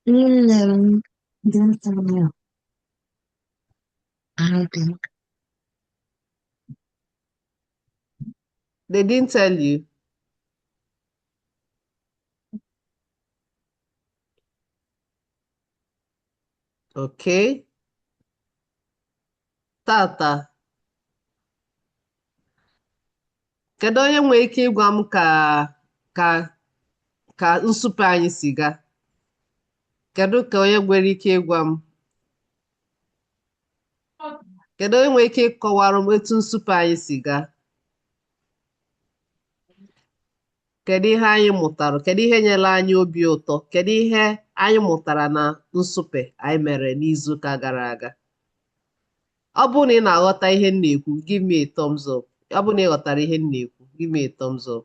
Rinne didn't tell me. I don't think. They didn't tell you. Okay. Tata. Kedu onye nwere ike ịgwa m ka ka nsupe anyị si gaa? Kedu ka onye nwere ike ịgwa m? Kedu onye nwere ike ịkọwara m etu nsupe anyị si gaa? Kedu ihe anyị mụtara? Kedu ihe nyere anyị obi ụtọ? Kedu ihe anyị mụtara na nsupe anyị mere n'izuụka gara aga? Ọ bụrụ na ị na-aghọta ihe m na-ekwu, give me a thumbs up. Ọ bụrụ na ị ghọtara ihe m na-ekwu, give me a thumbs up.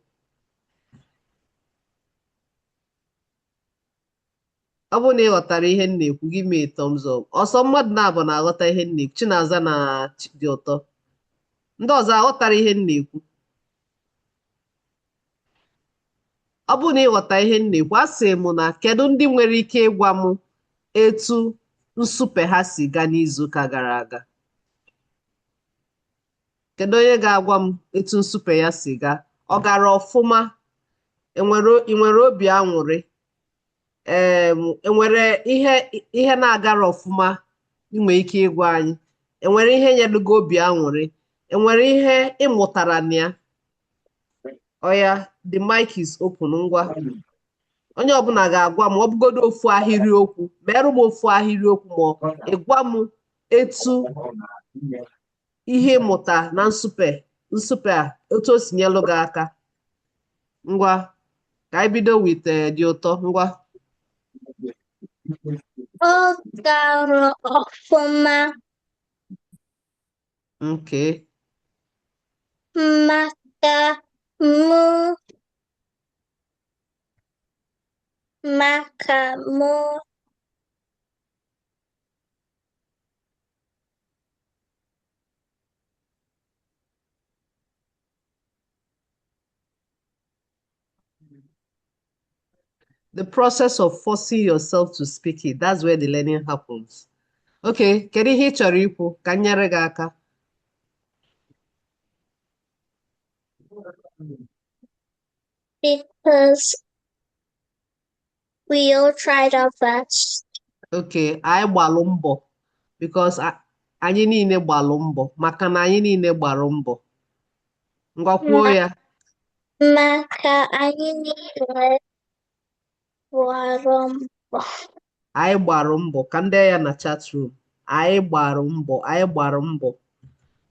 Ọ bụrụ na ị ghọtara ihe m na-ekwu, give me a thumbs up. Ọsọ mmadụ na-abụ na-aghọta ihe m na-ekwu, Chinaza na dị ụtọ. Ndị ọzọ aghọtara ihe m na-ekwu. Ọ bụrụ na ịghọta ihe m na-ekwu, a sị m na kedu ndị nwere ike ịgwa m etu nsupe ha si gaa n'izuụka gara aga? Kedu onye ga-agwa m etu nsupe ya si gaa? Ọ gara ọfụma? ị nwere obi aṅụrị? Enwere ihe na-agara ọfụma inwe ike ịgwa anyị? Enwere ihe nyere gị obi aṅụrị? Enwere ihe ị mụtara na ya? Oya, the mic is open, ngwa. Onye ọbụla ga-agwa m, ọ bụgodo ofu ahịrịokwu, merụ m ofu ahịrịokwu ma ịgwa m etu ihe ịmụta na nsupe a etu o si nyelụ gị aka. Ngwa, ka anyị bido with dị ụtọ, ngwa. Ọ gara ọfụma nke maka mụ the process of forcing yourself to speak it, that's where the learning happens. Okay, kedu ihe ị chọrọ ikwu ka m nyere gị aka? because we all tried our best. Okay, anyị gbalụ mbọ because anyị niile gbalụ mbọ maka na anyị niile gbalụ mbọ. Ngwa kwuo ya. Maka anyị niile gbara mbọ. Anyị gbara mbọ ka ndị ya na chatroom. Anyị gbara mbọ, anyị gbara mbọ,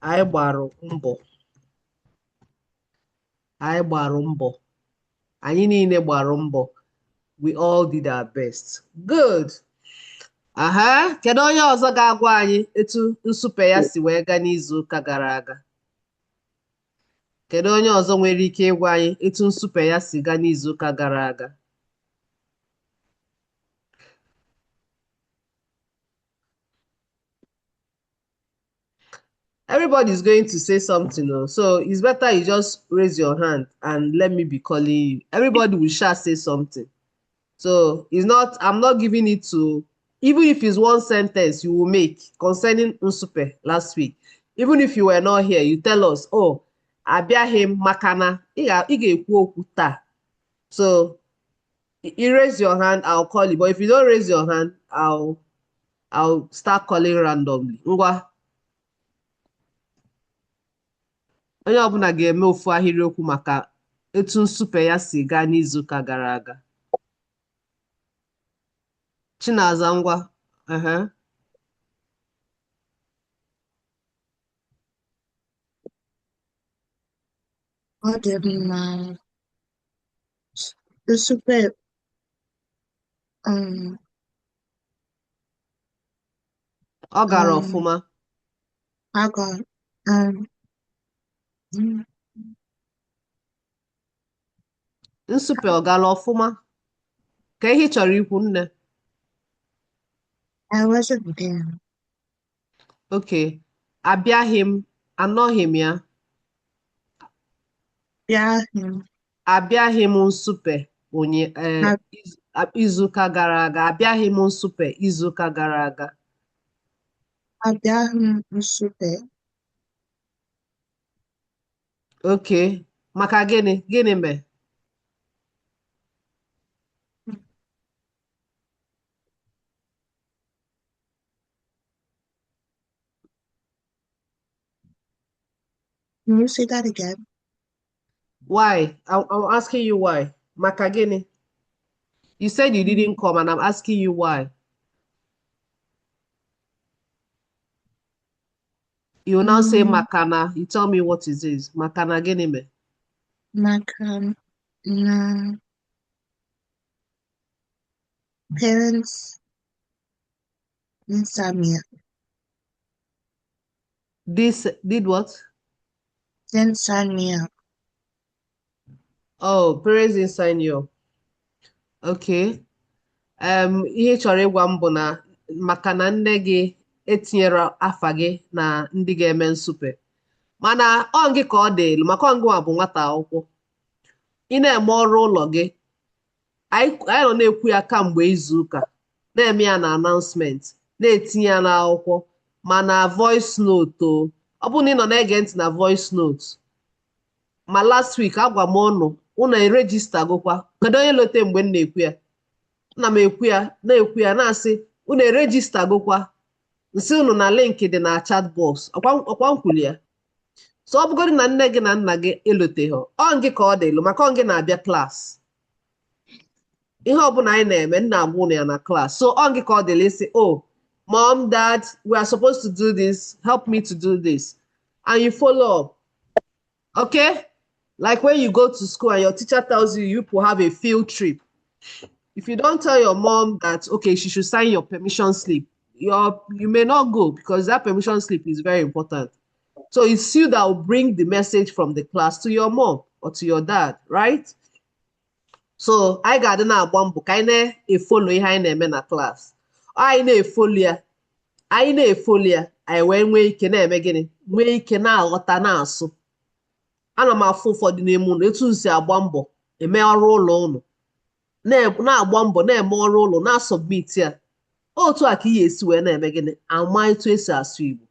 anyị gbara mbọ, anyị gbara mbọ, anyị niile gbara mbọ. We all did our best. Good. Aha, kedu onye ọzọ ga-agwa anyị etu nsupe ya si wee gaa n'izuụka gara aga? Kedu onye ọzọ nwere ike ịgwa anyị etu nsupe ya si gaa n'izuụka gara aga? Everybody's going to say something, so it's better you just raise your hand and let me be calling you. Everybody will shall say something. So it's not, I'm not giving it to, even if it's one sentence you will make concerning Nsupe last week. Even if you were not here, you tell us, oh, abịaghị m maka na ị ga-ekwu okwu taa. So you raise your hand, I'll call you. But if you don't raise your hand, I'll start calling randomly. Ngwa. Onye ọbụla ga-eme ofu ahịrịokwu maka etu nsupe ya si gaa n'izuụka gara aga. Chinaza, ngwa. Ọ dị mma. Nsupe Ọ gara ọfụma. aga Nsupe ọ gara ọfụma? Ka ihe ị chọrọ ikwu, nne? I wasn't there. Okay. Abịaghị m, anọghị m ya. Bịaghị m. Abịaghị m Nsupe izuụka gara aga. Abịaghị m nsupe izuụka gara aga. Abịaghị m nsupe. Okay. Maka gịnị? Gịnị mee? Can you say that again? Why? I'm asking you why. Maka gịnị? You said you Mm, didn't come, and I'm asking you why. You will now say mm, makana. You tell me what it is. Makana gịnị mee? maka na parents didn't sign me up. This did what? Didn't sign me up. Oh, parents didn't sign you up. Okay. Ihe ị chọrọ ịgwa m bụ na maka na nne gị etinyere afa gị na ndị ga-eme nsupe. Mana ọ gị ka ọ dị elu maka ọ gịnwa bụ nwata akwụkwọ. Ị na-eme ọrụ ụlọ gị. Anyị nọ na-ekwu ya kamgbe izuụka. Na-eme ya na announcement. Na-etinye ya n'akwụkwọ. Ma na voice note o. Ọ bụrụ na ị nọ na-ege ntị na voice note. Ma last week agwa m unu erejista gụkwa. Kedu onye lote mgbe m na-ekwu ya? Ana m ekwu ya na-ekwu ya na-asị unu erejista gụkwa. Nsị unu na link dị na chat box. Ọkwa nkwuli ya. So ọ bụgodị na nne gị na nna gị eloteghị ọ gị ka ọ dị elu maka ọ gị na-abịa klaasị. Ihe ọbụla anyị na-eme nna agwa unu ya na klaasị. So ọ gị ka ọ dịla isi oh mom dad we are supposed to do this help me to do this and you follow up. Okay? Like when you go to school and your teacher tells you you will have a field trip. If you don't tell your mom that okay she should sign your permission slip, you may not go because that permission slip is very important. So it's you that will bring the message from the class to your mom or to your dad, right? So anyị ga-adị na-agba mbọ ka anyị na-efolo ihe anyị na-eme na klaasị. Anyị na-efolo ya, anyị wee nwee ike na-eme gịnị? Nwee ike na-aghọta na-asụ. Ana m afụ ụfọdụ n'ime unu etu m si agba mbọ eme ọrụ ụlọ unu. Na-agba mbọ na-eme ọrụ ụlọ na-asọbmit ya. Otu a ka ị ga-esi wee na-eme gịnị? Ama etu esi asụ Igbo.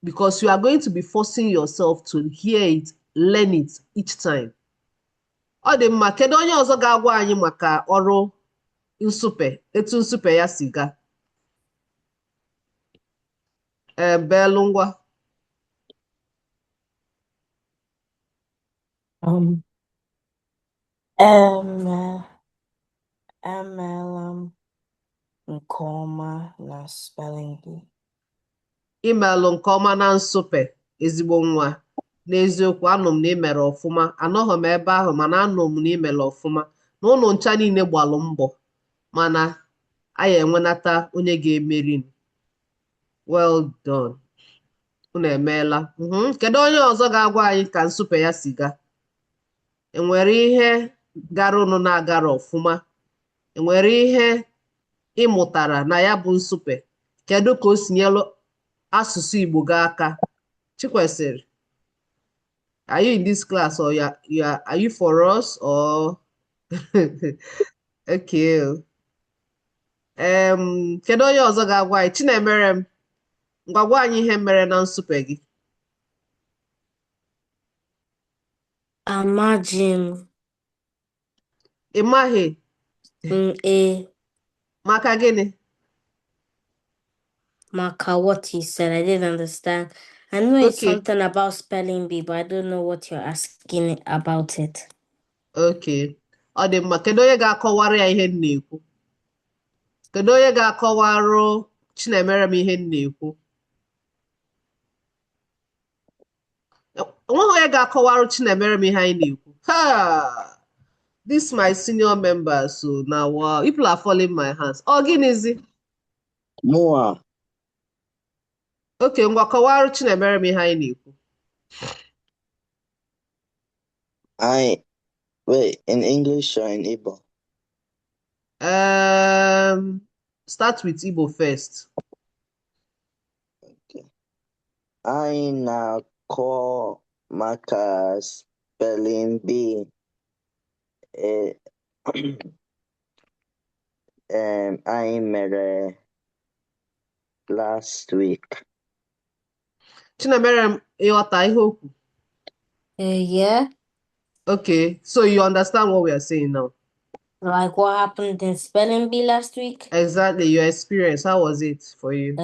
Because you are going to be forcing yourself to hear it, learn it each time. Ọ dị mma, kedu onye ọzọ ga-agwa anyị maka ọrụ nsupe, etu nsupe ya si gaa? Beelu ngwa. Um, em, emeela m nke ọma na spelling bee. Imelụ nke ọma na nsupe, ezigbo nwa. N'eziokwu, anụ m na imere ọfụma. Anọghị m ebe ahụ mana anụ m na imere ọfụma. Na ụnụ ncha niile gbalụ mbọ. Mana anyị enwenata onye ga-emeri. Well done. Unu emeela. Kedu onye ọzọ ga-agwa anyị ka nsupe ya si gaa? Enwere ihe gara unu na-agara ọfụma? Enwere ihe ịmụtara na ya bụ nsupe? Kedu ka o si nyelụ asụsụ Igbo gị aka? Chikwesịrị, are you in this class or are you for us or okay. Kedu onye ọzọ ga-agwa anyị? Chinemerem, ngwa gwa anyị ihe mere na nsupe gị. Amaghị m. Ị maghị? Maka gịnị? Maka what you said, I didn't understand. I know it's Okay. something about spelling bee, but I don't know what you're asking about it. Okay. Ọ dị mma. Kedu onye ga-akọwara ya ihe m na-ekwu? Kedu onye ga-akọwarụ Chinemerem ihe m na-ekwu? Onweghị onye ga-akọwarụ Chinemerem ihe anyị na-ekwu. Ha! This my senior members so now people are falling my hands. Ọ gịnịzi? Mụa. Okay, ngwa kọwarụ Chinemerem ihe anyị na-ekwu. Wait, in English or in Igbo? Start with Igbo first. Okay. Anyị na-akọ maka spelling bee. I met last week. Chinemerem, ịghọta ihe okwu? Yeah. Okay, so you understand what we are saying now? Like what happened in spelling bee last week? Exactly, your experience. How was it for you?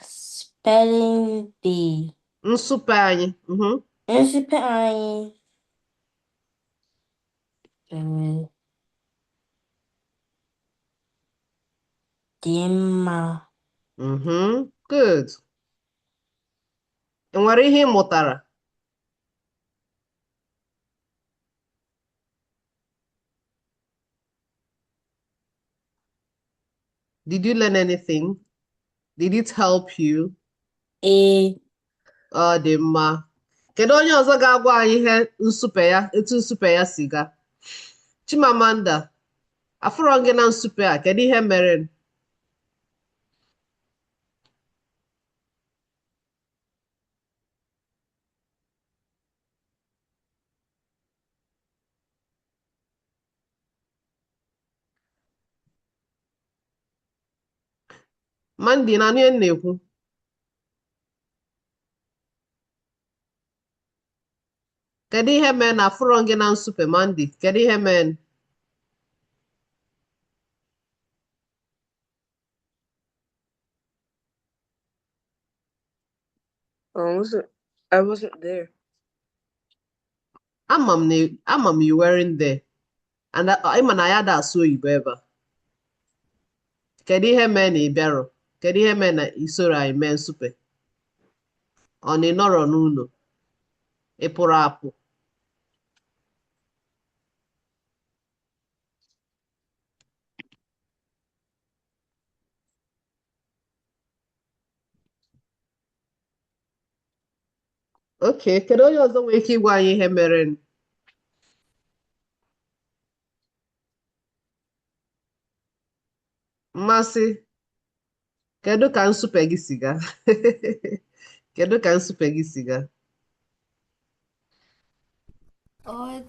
Spelling bee. Nsupe anyị. Nsupe anyị. Dị mma. Good. Enwere ihe ị mụtara? Did you learn anything? Did it help you? Ee. Ọ dị mma. Kedu onye ọzọ ga-agwa anyị ihe nsupe ya, etu nsupe ya si gaa? Chimamanda, afụrọ gị na nsupe a, kedu ihe mere? Mandi, na onye na-ekwu? Kedu ihe mere na afụrọ gị na nsupe, Mandi? Kedu ihe mere? I wasn't there. Ama m you weren't there. And ịma na ya da asụ oyibo ebe a. Kedu ihe mere na ị bịarọ? Kedu ihe mere na ị soro anyị mee nsupe? Ọ na ị nọrọ n'ụlọ? Ị pụrụ apụ? Okay, kedu onye ọzọ nwere ike ịgwa anyị ihe mere? Mmasị, kedu ka nsupe gị si gaa? Kedu ka nsupe gị si gaa? Ọ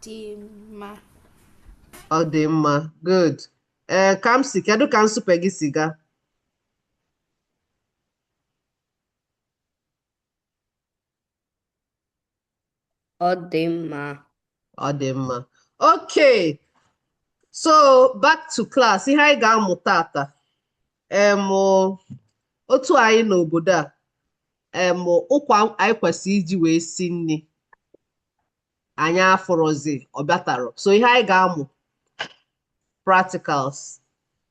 dị mma. Ọ dị mma, good. Kamsi, kedu ka nsupe gị si gaa? Ọ dị mma. Ọ dị mma. Okay, so back to class. Ihe anyị ga-amụ tata. Otu anyị n'obodo a, ụkwa anyị kwesịrị iji wee si nri. Anyị afụrụzi, ọ bịatarọ. So ihe anyị ga-amụ practicals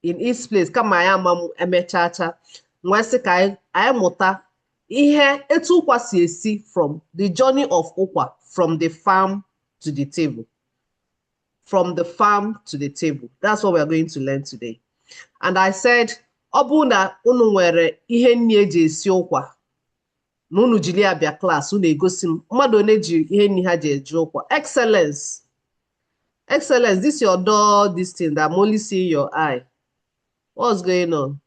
in each place kama anyị ama emechacha. Nwee sị ka anyị mụta ihe etu ụkwa si esi from the journey of ụkwa from the farm to the table. From the farm to the table. That's what we are going to learn today. And I said, ọ bụrụ na unu nwere ihe nri eji esi ụkwa, na unu jiri ya bịa class, unu egosi m mmadụ one ji ihe nri ha ji eji ụkwa. Excellence. Excellence, this your door, this thing that I'm only seeing your eye. What's going on?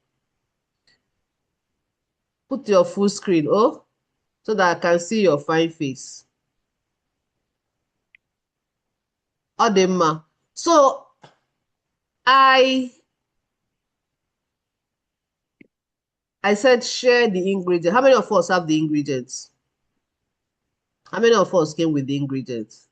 Put your full screen, so that I can see your fine face. Ọ dị mma. So, I said share the ingredients. How many of us have the ingredients? How many of us came with the ingredients?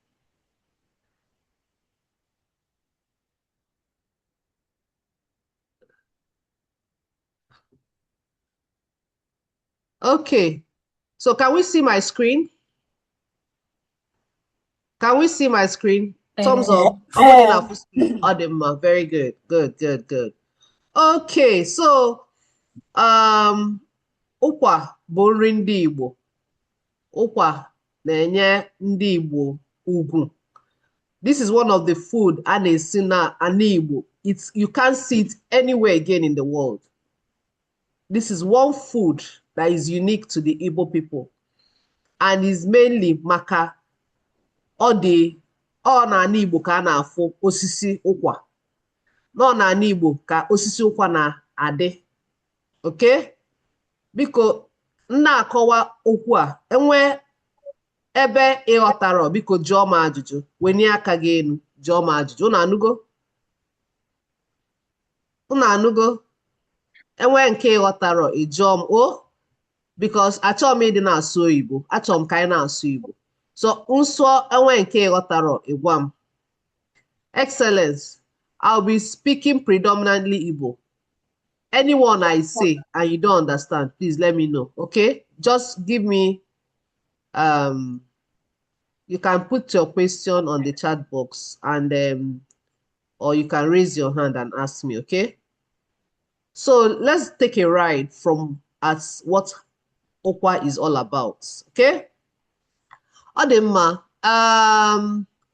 Okay. So can we see my screen? Can we see my screen? Thumbs up. Adema. Very good. Good, good, good. Okay, so ụkwa bụ nri ndị Igbo. Ụkwa na-enye ndị Igbo ugwu. This is one of the food a na-esi na ana Igbo. You can't see it anywhere again in the world. This is one food that is unique to the Igbo people and is mainly maka ọ n'ala Igbo ka a na-afụ osisi ụkwa. N'ala Igbo ka osisi ụkwa na-adị. Okay? Biko na-akọwa okwu a, enwe ebe ịghọtara, biko jụọ m ajụjụ. Wenye aka gị elu, jụọ m ajụjụ. Unu anụgo? unu anụgo enwe nke ịghọtara ịjụọ m o because achọrọ m ịdị na-asụ oyibo achọrọ m ka anyị na-asụ igbo so nsụọ enwe nke ịghọtara ịgwa m. Excellence, I'll be speaking predominantly Igbo. Anyone I say and you don't understand, please let me know, okay? Just give me, you can put your question on the chat box and or you can raise your hand and ask me, okay? So let's take a ride from at what Ukwa is all about, okay? Odema,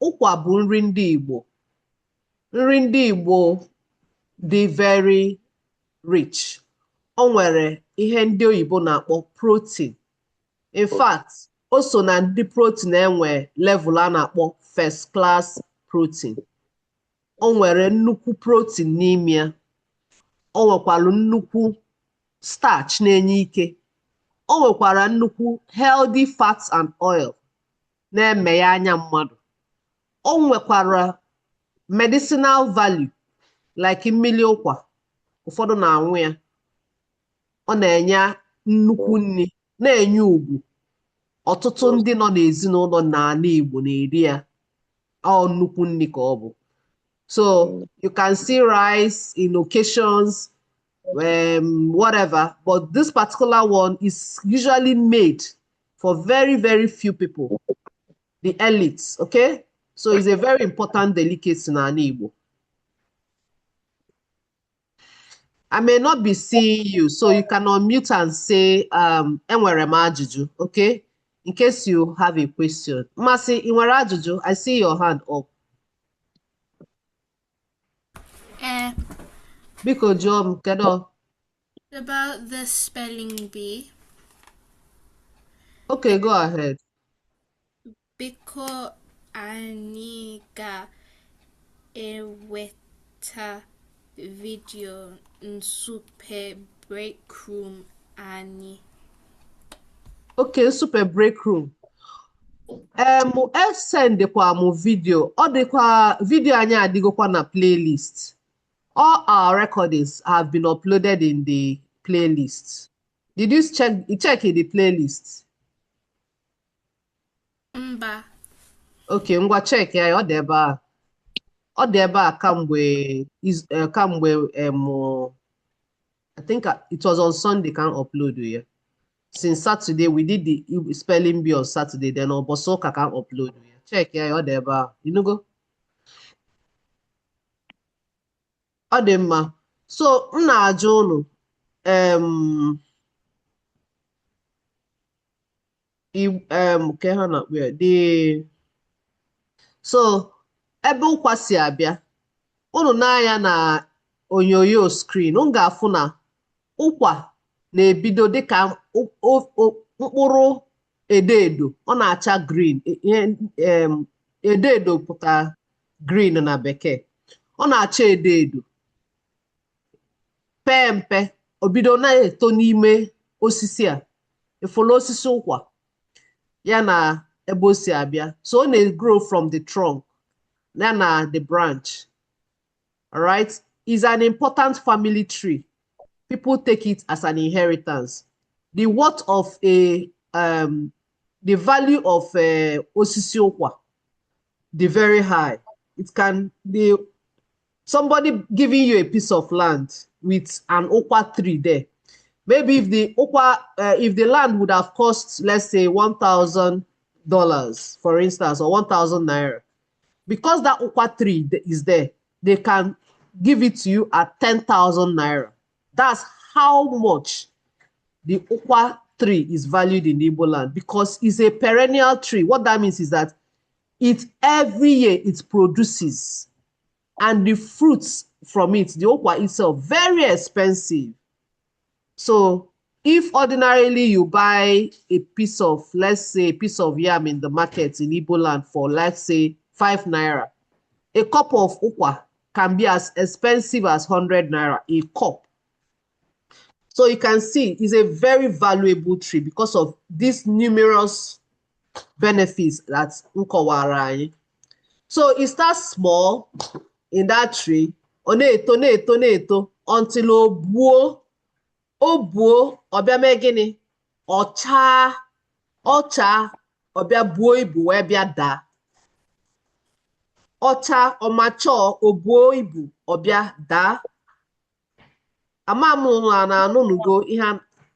Ukwa bụ nri ndị Igbo. Nri ndị Igbo dị very rich. O nwere ihe ndị oyibo na-akpọ protein. In fact, o so na ndị protein enwe level a na-akpọ first class protein. O nwere nnukwu protein n'ime ya. O nwekwara nnukwu starch na-enye ike. O nwekwara nnukwu healthy fats and oil na-emeghe anya mmadụ. O nwekwara medicinal value like mmiri ụkwa. Ụfọdụ na-anwụ ya. Ọ na-enye nnukwu nri, na-enye ugwu. Ọtụtụ ndị nọ n'ezinụlọ n'ala Igbo na-eri ya. Ọ nnukwu nri ka ọ bụ. So you can see rice in occasions, whatever, but this particular one is usually made for very, very few people, the elites, okay? So it's a very important delicacy in Nnoo Igbo. I may not be seeing you, so you can unmute and say, enwere m ajụjụ, okay? In case you have a question. Masi, enwere ajụjụ? I see your hand up. Biko jụọ kedo. About the spelling bee. Okay, go ahead. Biko anyị ga-eweta video super break room anyị. Okay, super break room. Sendekwa m video. Ọ dịkwa video anyị adịgokwa na playlist. All our recordings have been uploaded in the playlist. Did you check in the playlist? Mba. Okay, ngwa check ya ọ dị ebe a. Ọ dị ebe a kamgbe I think it was on Sunday can upload ya. Since Saturday we did the spelling bee on Saturday then oboso ka can upload ya. Check ya ọ dị ebe a. You know go. Ọ dị mma. So m na-ajụ unu ke ha na so ebe ụkwa si abịa unu n'anya na onyonyo screen unu ga-afụ na ụkwa na-ebido dịka mkpụrụ edo-edo ọ na-acha green edo-edo pụta green na bekee ọ na-acha edo-edo pee mpe obido na-eto n'ime osisi a ifolo osisi ụkwa ya na ebe o si abịa so ọ na-grow from the trunk ya na the branch. All right, is an important family tree. People take it as an inheritance. The worth of the value of osisi ụkwa the very high. It can be somebody giving you a piece of land with an ụkwa tree there. Maybe if the if the land would have cost, let's say $1,000, for instance, or 1,000 naira, because that ụkwa tree is there, they can give it to you at 10,000 naira. That's how much the ụkwa tree is valued in Igbo land because it's a perennial tree. What that means is that every year it produces, and the fruits from it, the ụkwa itself, very expensive. So if ordinarily you buy a piece of, let's say, a piece of yam in the market in Igbo land for, let's say, 5 naira, a cup of ụkwa can be as expensive as 100 naira, a cup. So you can see it's a very valuable tree because of these numerous benefits that nkọwara anyị. So it starts small in that tree. Ọ na-eto until obuo ọbịa mee gịnị ọcha ọbịa buo ibu wee bịa daa ọcha ọmachọ obuo ibu ọbịa daa amamụ na anụnugo ihe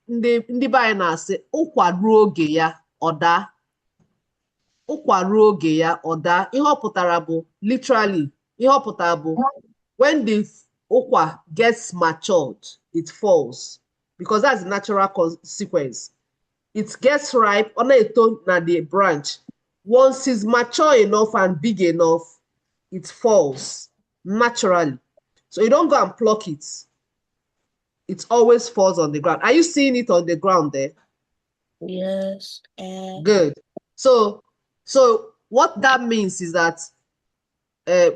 ndị be anyị na-asị ụkwa ruo oge ya ọ daa ụkwa ruo oge ya ọ daa ihe ọ pụtara bụ literally ihe ọ pụtara bụ when the ụkwa gets matured it falls because that's the natural consequence. It gets ripe on na-eto na the branch. Once it's mature enough and big enough, it falls naturally. So you don't go and pluck it. It always falls on the ground. Are you seeing it on the ground there? Yes. Good. So what that means is that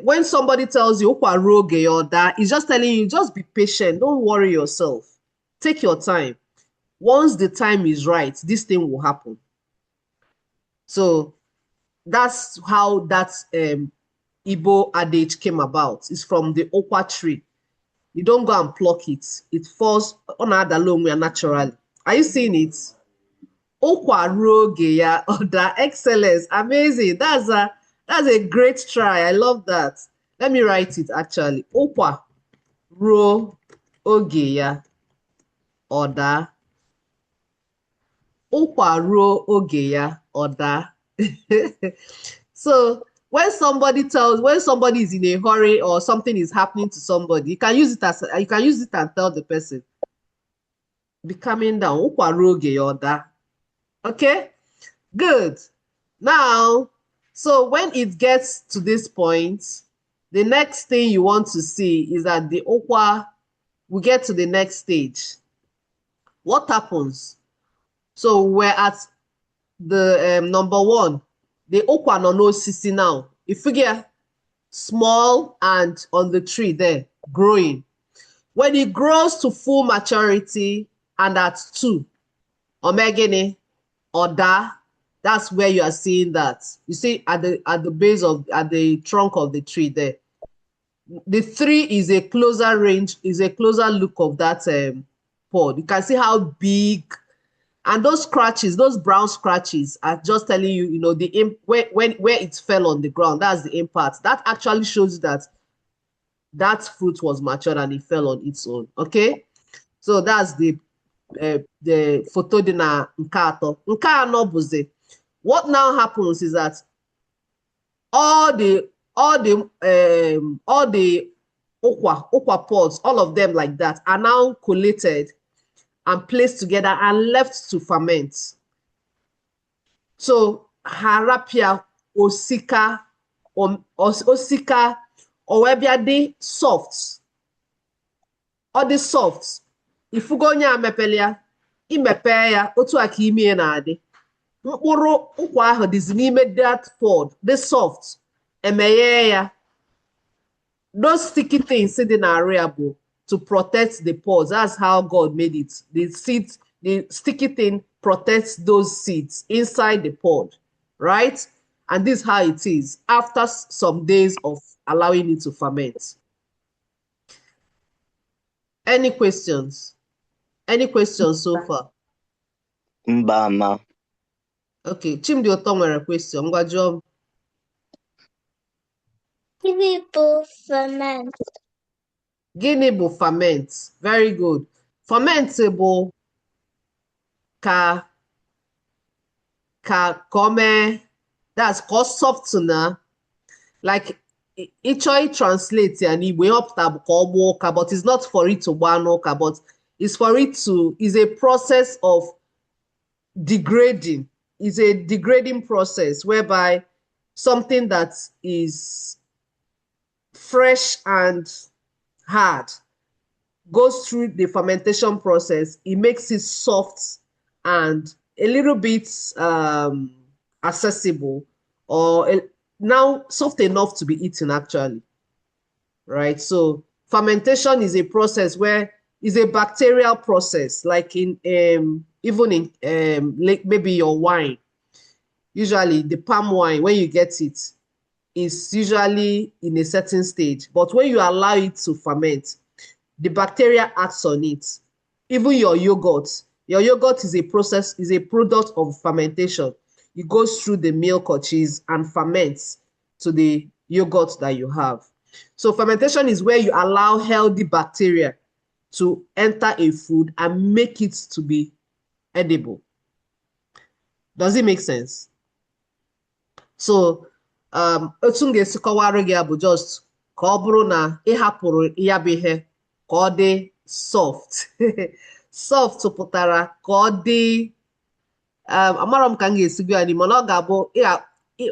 when somebody tells you "Ukwa roge or that," it's just telling you just be patient. Don't worry yourself. Take your time. Once the time is right, this thing will happen. So that's how that Igbo adage came about. It's from the Ukwa tree. You don't go and pluck it. It falls on other loam naturally. Are you seeing it? Ukwa roge ya oda. Excellence. Amazing. That's a great try. I love that. Let me write it actually. Ukwa ro oge ya oda. Ukwa ruo oge ya oda. So when somebody is in a hurry or something is happening to somebody, you can use it and tell the person, be calming down. Ukwa ruo oge ya oda. Okay, good. Now, so when it gets to this point, the next thing you want to see is that the ukwa will get to the next stage. What happens? So we're at the number one, the ukwa no sisi now. If you get small and on the tree there, growing. When it grows to full maturity and at 2, omegene, oda, that's where you are seeing that. You see at the base of the trunk of the tree there. The 3 is a closer range, is a closer look of that pod. You can see how big. And those scratches, those brown scratches are just telling you, you know, where it fell on the ground. That's the impact. That actually shows you that that fruit was matured and it fell on its own. Okay, so that's the photo dina nkato. Nkano buze. What now happens is that all the ukwa pods, all of them like that, are now collated and placed together and left to ferment. So harapia osika osika owebiade soft. All the soft. If you go nya mepelia, imepe ya otu aka ime na adi. Mkpụrụ ukwa ahụ dizi n'ime that pod, the soft. Emeye ya. Those sticky things in the area to protect the pods. That's how God made it. The seeds, the sticky thing protects those seeds inside the pod, right? And this is how it is after some days of allowing it to ferment. Any questions? Any questions so far? Mbama. Okay, Chimdi Oton were a question. Ngwajom. People ferment. Gịnị bụ ferment? Very good. Ferment bụ ka o mee, that's called softener. Like ịchọ translate ya n'Igbo ihe ọpụta bụ ka ọ gbaa ụka, but it's not for it to gbaa n'ụka, but it's for it to, is a process of degrading. It's a degrading process whereby something that is fresh and hard goes through the fermentation process. It makes it soft and a little bit accessible, or now soft enough to be eaten actually, right? So fermentation is a process where it's a bacterial process, like in even in like maybe your wine. Usually the palm wine, when you get it, is usually in a certain stage, but when you allow it to ferment, the bacteria acts on it. Even your yogurt is a process, is a product of fermentation. It goes through the milk or cheese and ferments to the yogurt that you have. So fermentation is where you allow healthy bacteria to enter a food and make it to be edible. Does it make sense? So, otu m ga-esi kọwara gị bụ just ka ọ bụrụ na ị hapụrụ ya bụ ihe ka ọ dị soft. Soft pụtara ka ọ dị amara m ka m ga-esi gwa ya n'ime mana ọ ga-abụ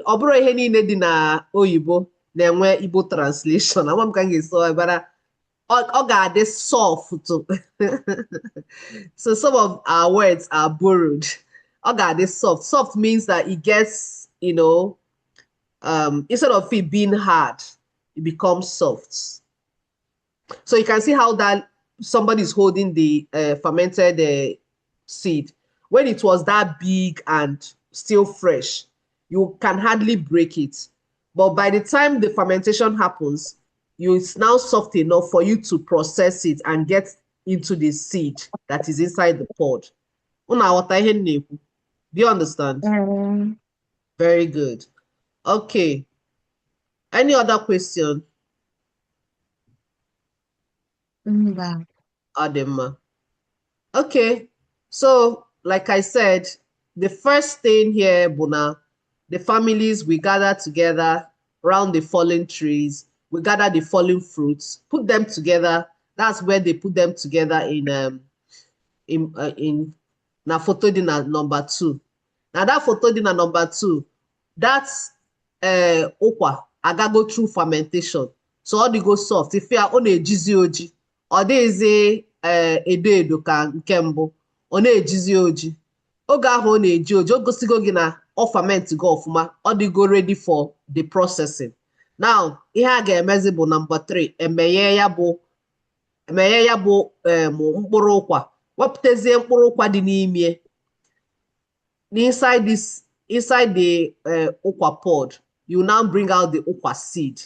ọ bụrụ ihe niile dị na oyibo na-enwe Igbo translation. Ama m ka m ga-esi bara ọ ga-adị soft. So some of our words are borrowed. Ọ ga-adị soft. Soft means that it gets, you know, instead of it being hard, it becomes soft. So you can see how that somebody is holding the fermented seed. When it was that big and still fresh, you can hardly break it. But by the time the fermentation happens, it's now soft enough for you to process it and get into the seed that is inside the pod. Do you understand? Very good. Okay. Any other question? Adema. Okay. So, like I said, the first thing here, Buna, the families, we gather together around the fallen trees. We gather the fallen fruits, put them together. That's where they put them together in na photo dinner number 2. Now that photo dinner number 2, that's Ukwa. I gotta go through fermentation. So all the go soft. If you are on a oji, or there is a edo ka nkembo, on a oji. Oga ho na eji oji, ogosigo gi na o ferment go ofuma, all the go ready for the processing. Now, ihe a ga-emezi bụ number 3, emeye ya bụ mkpụrụ ụkwa. Wepụtazie mkpụrụ ụkwa dị n'ime. Inside the ukwa pod, you now bring out the ukwa seed.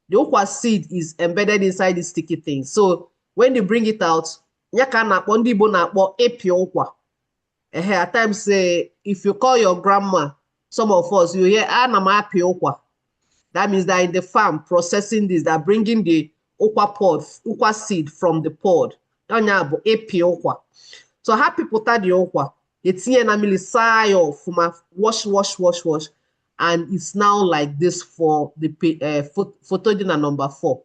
The ukwa seed is embedded inside the sticky thing. So when you bring it out, ya ka na-akpọ ndị Igbo na-akpọ ịpị ụkwa. At times say, if you call your grandma, some of us, you hear, ana m apị ụkwa. That means that in the farm processing this, they're bringing the ukwa seed from the pod. So happy put the ukwa. It's here na milisai of wash, and it's now like this for the photodynam number 4.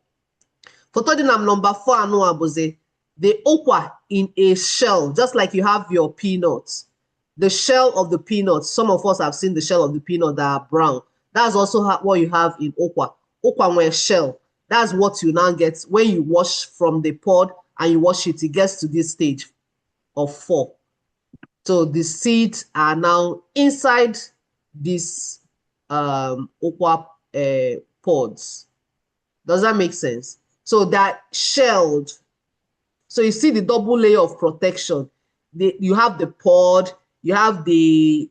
Photodynam number 4 anu abuze the ukwa in a shell, just like you have your peanuts. The shell of the peanuts. Some of us have seen the shell of the peanut that are brown. That's also what you have in Ukwa. Ukwa with shell. That's what you now get when you wash from the pod and you wash it. It gets to this stage of 4. So the seeds are now inside this Ukwa pods. Does that make sense? So that shelled. So you see the double layer of protection. You have the pod. You have the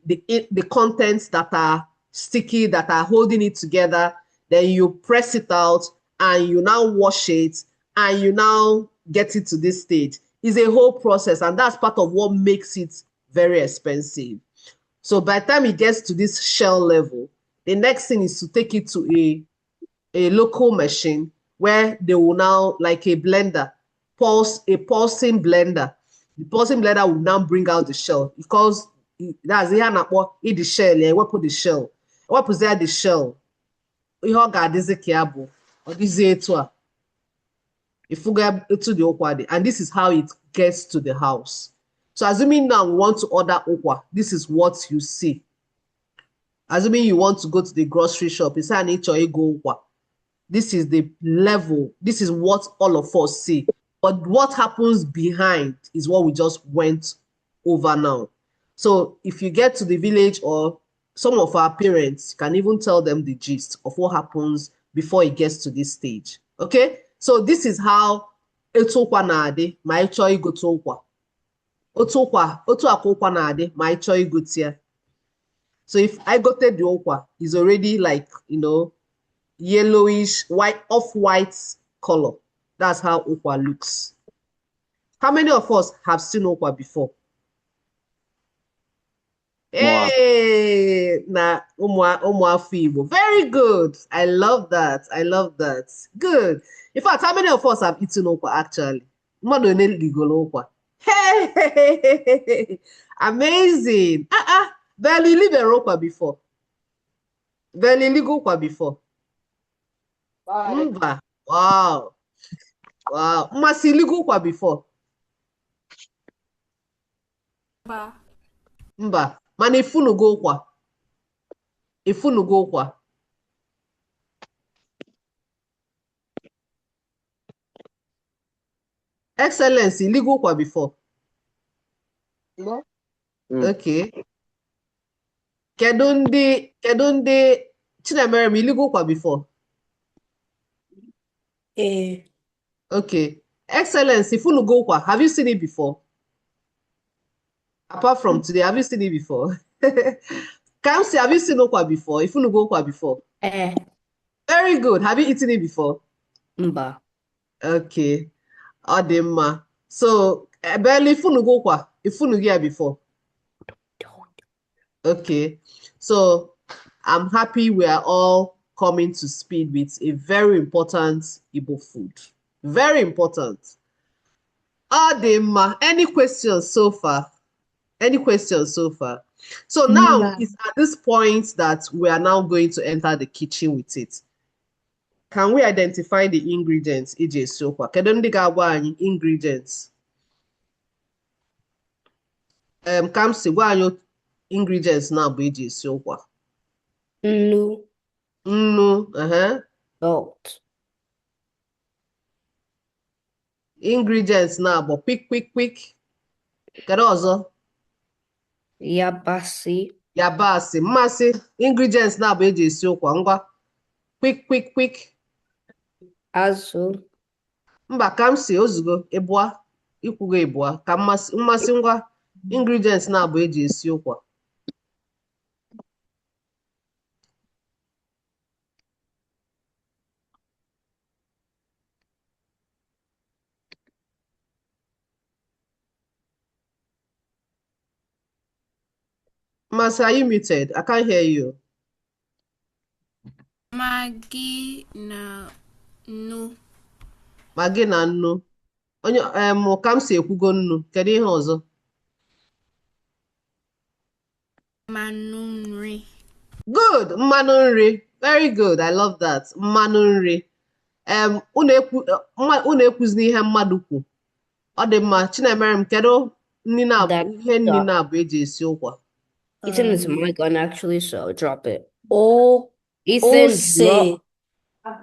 contents that are sticky, that are holding it together. Then you press it out and you now wash it and you now get it to this stage. It's a whole process, and that's part of what makes it very expensive. So by the time it gets to this shell level, the next thing is to take it to a local machine where they will now, like a blender, pulsing blender. The pulsing blender will now bring out the shell, because that's the shell. Yeah, we put the shell. What was there? The shell. We have got this cable or this etua. If we go to the okwa, and this is how it gets to the house. So assuming now we want to order okwa, this is what you see. Assuming you want to go to the grocery shop, it's an okwa. This is the level. This is what all of us see. But what happens behind is what we just went over now. So if you get to the village, or some of our parents can even tell them the gist of what happens before it gets to this stage. Okay? So this is how etokwa na-adị ma ị chọọ igote ụkwa. Otu akwa ụkwa na-adị ma ị chọọ igote ya. So if I got the okwa, it's already like, you know, yellowish, white, off-white color. That's how okwa looks. How many of us have seen Ukwa before? Mwah. Hey, na Umuafo Igbo. Very good. I love that. I love that. Good. In fact, how many of us have eaten Ukwa actually? Mmadụ one ligoro Ukwa. Hey, amazing. Barely live Ukwa before. Barely ligo Ukwa before. Mba. Wow. Wow. Mmasị ligo Ukwa before. Ba. Mba. Mana ifunugo Ukwa. Ifunugo Ukwa. Excellency, ligo Ukwa before. Mm. Okay. Kedu ndị Chinemerem iligo Ukwa before? Eh. Okay. Excellency, ifunugo Ukwa. Have you seen it before? Apart from today, have you seen it before? Kamsi, have you seen Ukwa before? Ifunugo Ukwa before? Eh. Very good. Have you eaten it before? Mba. Okay. Ọ dị mma. So, barely ifunugo Ukwa. Ifunugo ya before? Okay. So, I'm happy we are all coming to speed with a very important Igbo food. Very important. Ọ dị mma. Any questions so far? Any questions so far? So now Mba. it's at this point that we are now going to enter the kitchen with it. Can we identify the ingredients iji esi ụkwa? Kedu ndị ga-agwa anyị ingredients? Kamsi, gwa anyị ingredients na bụ iji esi ụkwa. Nnoo. Nnu, Salt. ingredients na bụ quick. Kedu ọzọ? Yabasị. Yabasị, mmasị. Ingredients na bụ eji esi ụkwa. Ngwa. Quick. Azụ. Mba, Kamsi, ozugbo ịbụa. Ikwugo ịbụa. Ka mmasị ngwa. Ingredients na bụ eji esi ụkwa. Mmasị, are you muted? I can't hear you. Maggi na nnu. Maggi na nnu. Onye Kamsi ekwugo nnu. Kedu ihe ọzọ? Mmanụ nri. Good. Mmanụ nri. Very good. I love that. Mmanụ nri. Unu ekwuzina ihe mmadụ kwu. Ọ dị mma. Chinemerem, kedu ihe nni na-abụ eji esi ụkwa? Ethan is my gun actually, so drop it. Oh, Ethan, drop.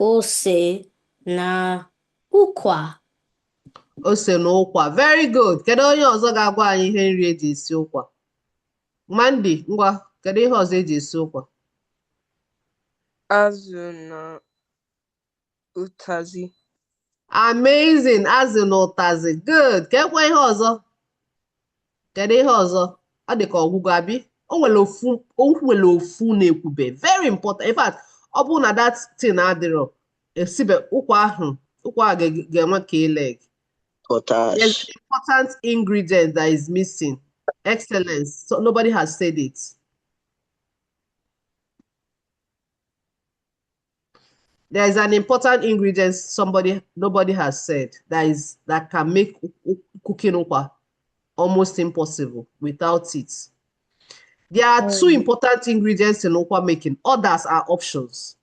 Ose na Ukwa. Ose na ụkwa. Very good. Kedu onye ọzọ ga-agwa anyị ihe nri eji esi ụkwa? Mandy, ngwa, kedu ihe ọzọ eji esi ụkwa? Azụ na ụtazị. Amazing. Azụ na ụtazị. Good. Kekwa ihe ọzọ? Kedu ihe ọzọ? Ọ dị ka ọgwụgwọ abi? O nwere ofu na-ekwube. Very important. In fact, ọ bụrụ na that thing adịrọ, esibe ụkwa ahụ ga-enwe ka leg. Potash. There's an important ingredient that is missing. Excellence. So nobody has said it. There is an important ingredient nobody has said that can make cooking ukwa almost impossible without it. There are two important ingredients in ukwa making. Others are options.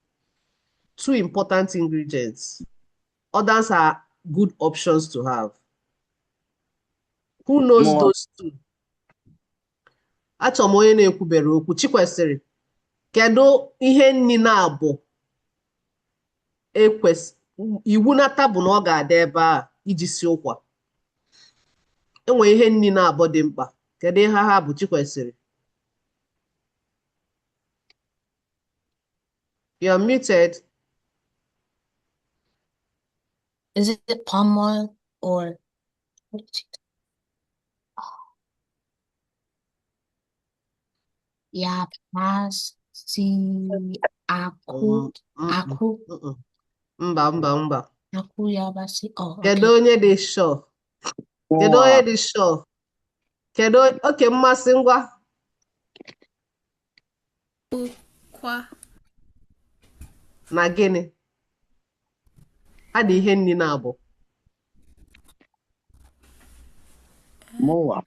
Two important ingredients. Others are good options to have. Who knows More. those two? Achọrọ m onye na-ekwubere okwu. Chikwesịrị, kedu ihe nni na-abụ iwu nata bụ na ọ ga-adị ebe a iji si ụkwa? Enwe ihe nni na-abụ dị mkpa. Kedu ihe ha bụ? Chikwesịrị, you're muted. Is it palm oil or what is it? Yabasị, akụ, Mba. akụ yabasị. Oh, Kedu okay. onye dị sure? Kedu onye Nwa. dị sure? Kedu oke mmasị ngwa? Ukwa. Na gịnị? Adị ihe nni na-abụ. Mụnwa.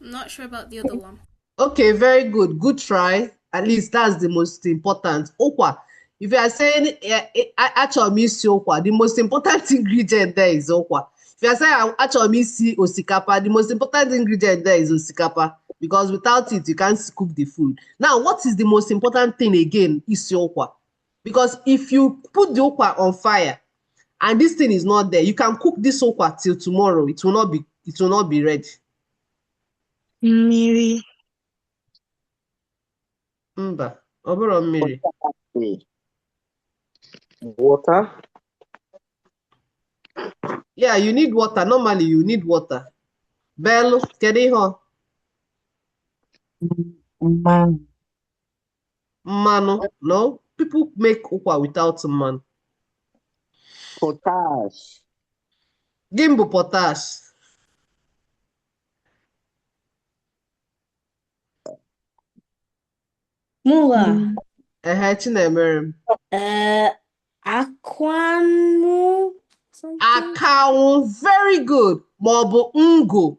I'm not sure about the other one. Okay, very good. Good try. At least that's the most important. Ukwa. If you are saying achọrọ m isi ụkwa, the most important ingredient there is ụkwa. If you are saying achọrọ m isi osikapa, the most important ingredient there is osikapa. Because without it, you can't cook the food. Now, what is the most important thing again? Isi ụkwa. Because if you put the ụkwa on fire and this thing is not there, you can cook this ụkwa till tomorrow. It will not be ready. Mmiri. Mba, ọ bụrụ mmiri. Water. Yeah, you need water. Normally, you need water. Bell, kedu ihe ọ? Mmanụ. Mmanụ? No, people make ụkwa without mmanụ. Potash. Gịnị bụ potash? Mụnwa. Chinemere. Akwanu. Akanwụ, very good. Maọbụ ngo.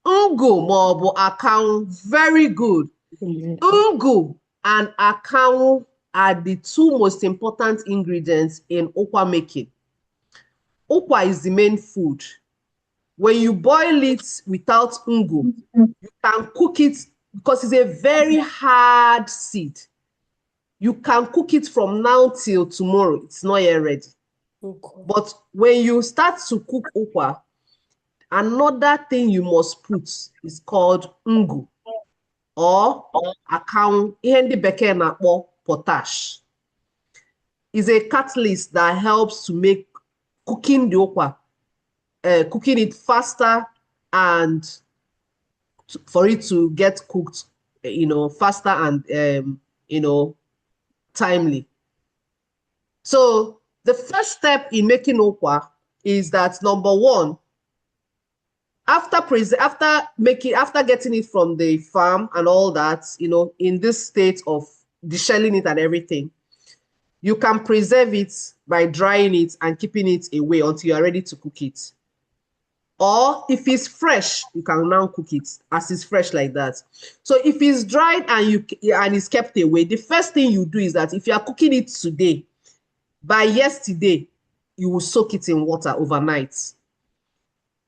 Ngo maọbụ akanwụ, very good. Ngo and akanwụ are the two most important ingredients in ụkwa making. Ukwa is the main food. When you boil it without ngo, you can cook it because it's a very hard seed. You can cook it from now till tomorrow. It's not yet ready. Okay. But when you start to cook ukwa, another thing you must put is called ngo or akanwụ, ihe ndị bekee na-akpọ potash. Is a catalyst that helps to make cooking the ukwa, cooking it faster and for it to get cooked, faster and, timely. So the first step in making ukwa is that number one, after getting it from the farm and all that, in this state of deshelling it and everything, you can preserve it by drying it and keeping it away until you are ready to cook it. Or if it's fresh, you can now cook it as it's fresh like that. So if it's dried and it's kept away, the first thing you do is that if you are cooking it today, by yesterday, you will soak it in water overnight.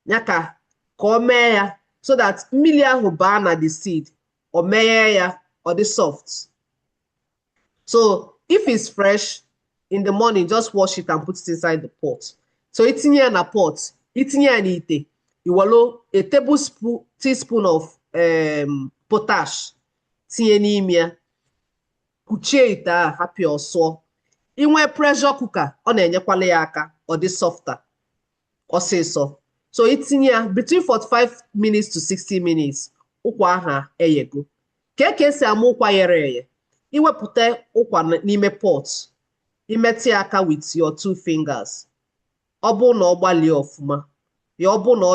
Nyaka ka o mee ya so that mmiri ahụ baa na the seed or mee ya or the soft. So if it's fresh, in the morning, just wash it and put it inside the pot. So itinye ya na pot, itinye ya n'ite, iwelu a teaspoon of potash, tinye n'ime ya, kuchie ite a, hapụ ya ọsọ. Inwe pressure cooker, ọ na-enyekwala ya aka, ọ dị softer, ọsịsọ. So itinye ya between 45 minutes to 60 minutes, ụkwa aha eyego. Ka esi ama ụkwa yere eye, iwepụta ụkwa n'ime pot, imetụ ya aka with your 2 fingers. Ọ bụ na ọ gbalie ọfụma, ya ọ bụ na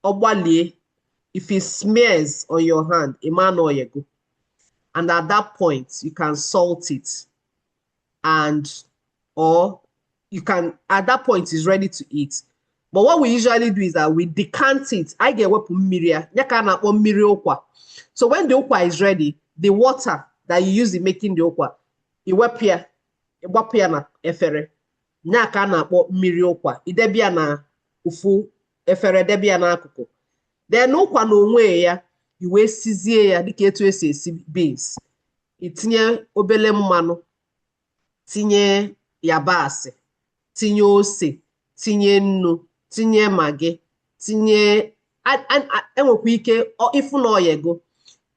ọ gbalie, if it smears on your hand, ịma na oyego. And at that point, you can salt it. Or you can, at that point, it's ready to eat. But what we usually do is that we decant it. I get wepu mmiri ya, nyaka na-akpọ mmiri ụkwa. So when the ụkwa is ready, the water that you use in making the ụkwa, iwepụ ya, ịgbapụ ya na efere. Nyaka na-akpọ mmiri ụkwa. Idebe ya na ofu efere, debe ya n'akụkụ. Then ụkwa na onwe ya, iwe sizie ya dịka etu esi esi beans. Itinye obele mmanụ, tinye yabasị, tinye ose, tinye nnu, tinye magi, tinye enwekwa ike ịfụ na oyego,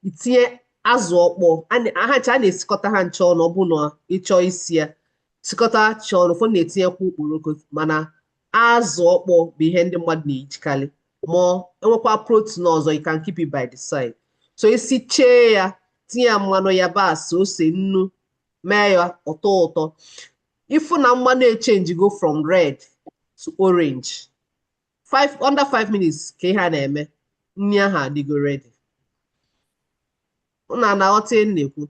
itinye azụ ọkpọ. A na-esikọta ha ncha ọnụ, ọ bụ na ịchọ isi ya sikọta cha ọnụ, ụfọdụ na-etinyekwa okporoko, mana azụ ọkpọ bụ ihe ndị mmadụ na-ejikarị. Ma enwekwa protein ọzọ, you can keep it by the side. So isi chee ya, tinye ya mmanụ, yabasị, ose, nnu, mee ya ọtọ ụtọ. If na mmanụ change go from red to orange, under 5 minutes ka ihe a na-eme, nri ahụ adịgo ready. Unu na-aghọta ihe m na-ekwu?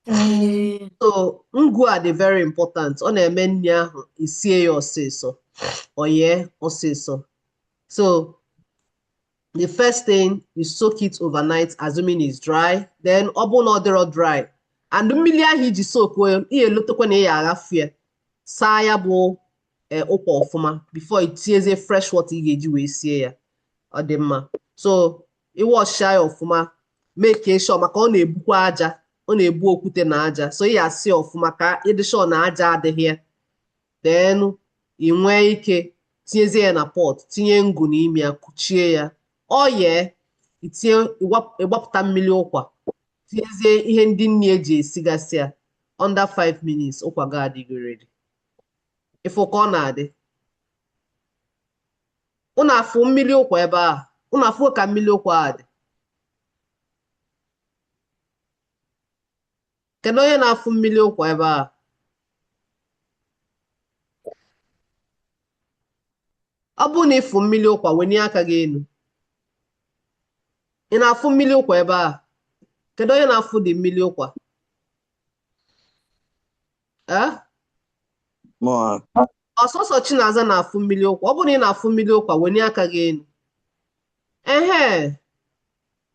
Yeah. So ngụ a dị very important. Ọ na-eme nri ahụ isie ya ọsịsọ, ọ yee ọsịsọ. So the first thing, you soak it overnight, assuming it's dry. Then ọ bụrụ na ọ dịrọ dry, and mmiri ahụ iji soak ihe elotekwa na ya aghafu ya, saa ya bụ ụkwa ọfụma before itiezie fresh water ị ga-eji wee sie ya. Ọ dị mma. So ịwọchịa ya ọfụma, make sure maka ọ na-ebukwa aja, ọ na-ebu okwute na aja, so ị asị ọfụma ka ịdị sure na aja adịghị ya. Then ị nwee ike tinyezie ya na pot, tinye ngụ n'ime ya, kuchie ya. Ọ yee, ịgbapụta mmiri ụkwa, tinyezie ihe ndị nne eji esigasị ya. Under 5 minutes ụkwa gị adịgo ready. Ịfụ ka ọ na-adị. Unu afụ mmiri ụkwa ebe a? Unu afụ ka mmiri ụkwa a dị? Kedu onye na-afụ mmiri ụkwa ebe a? Ọ bụrụ na ịfụ mmiri ụkwa, wenye aka gị elu. Ị na-afụ mmiri ụkwa ebe a? Kedu onye na-afụ dị mmiri ụkwa? Ọsọsọ Chinaza na-afụ mmiri ụkwa. Ọ bụrụ na ị na-afụ mmiri ụkwa, wenye aka gị elu.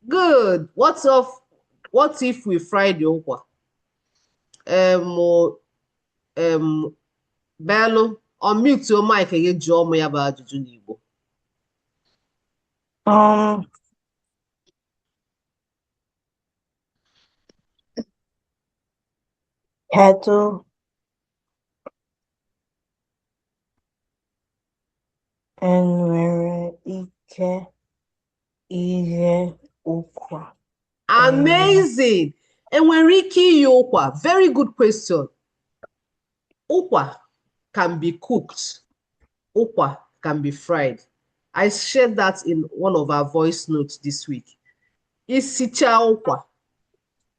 Good. What if we fry the ụkwa? Belụ, unmute your mic gị jụọ m ya bụ ajụjụ n'Igbo. Kedu enwere ike ighe ụkwa? Amazing. Enwere ike ighe ụkwa? Very good question. Ukwa can be cooked. Ukwa can be fried. I shared that in one of our voice notes this week. Isicha ụkwa,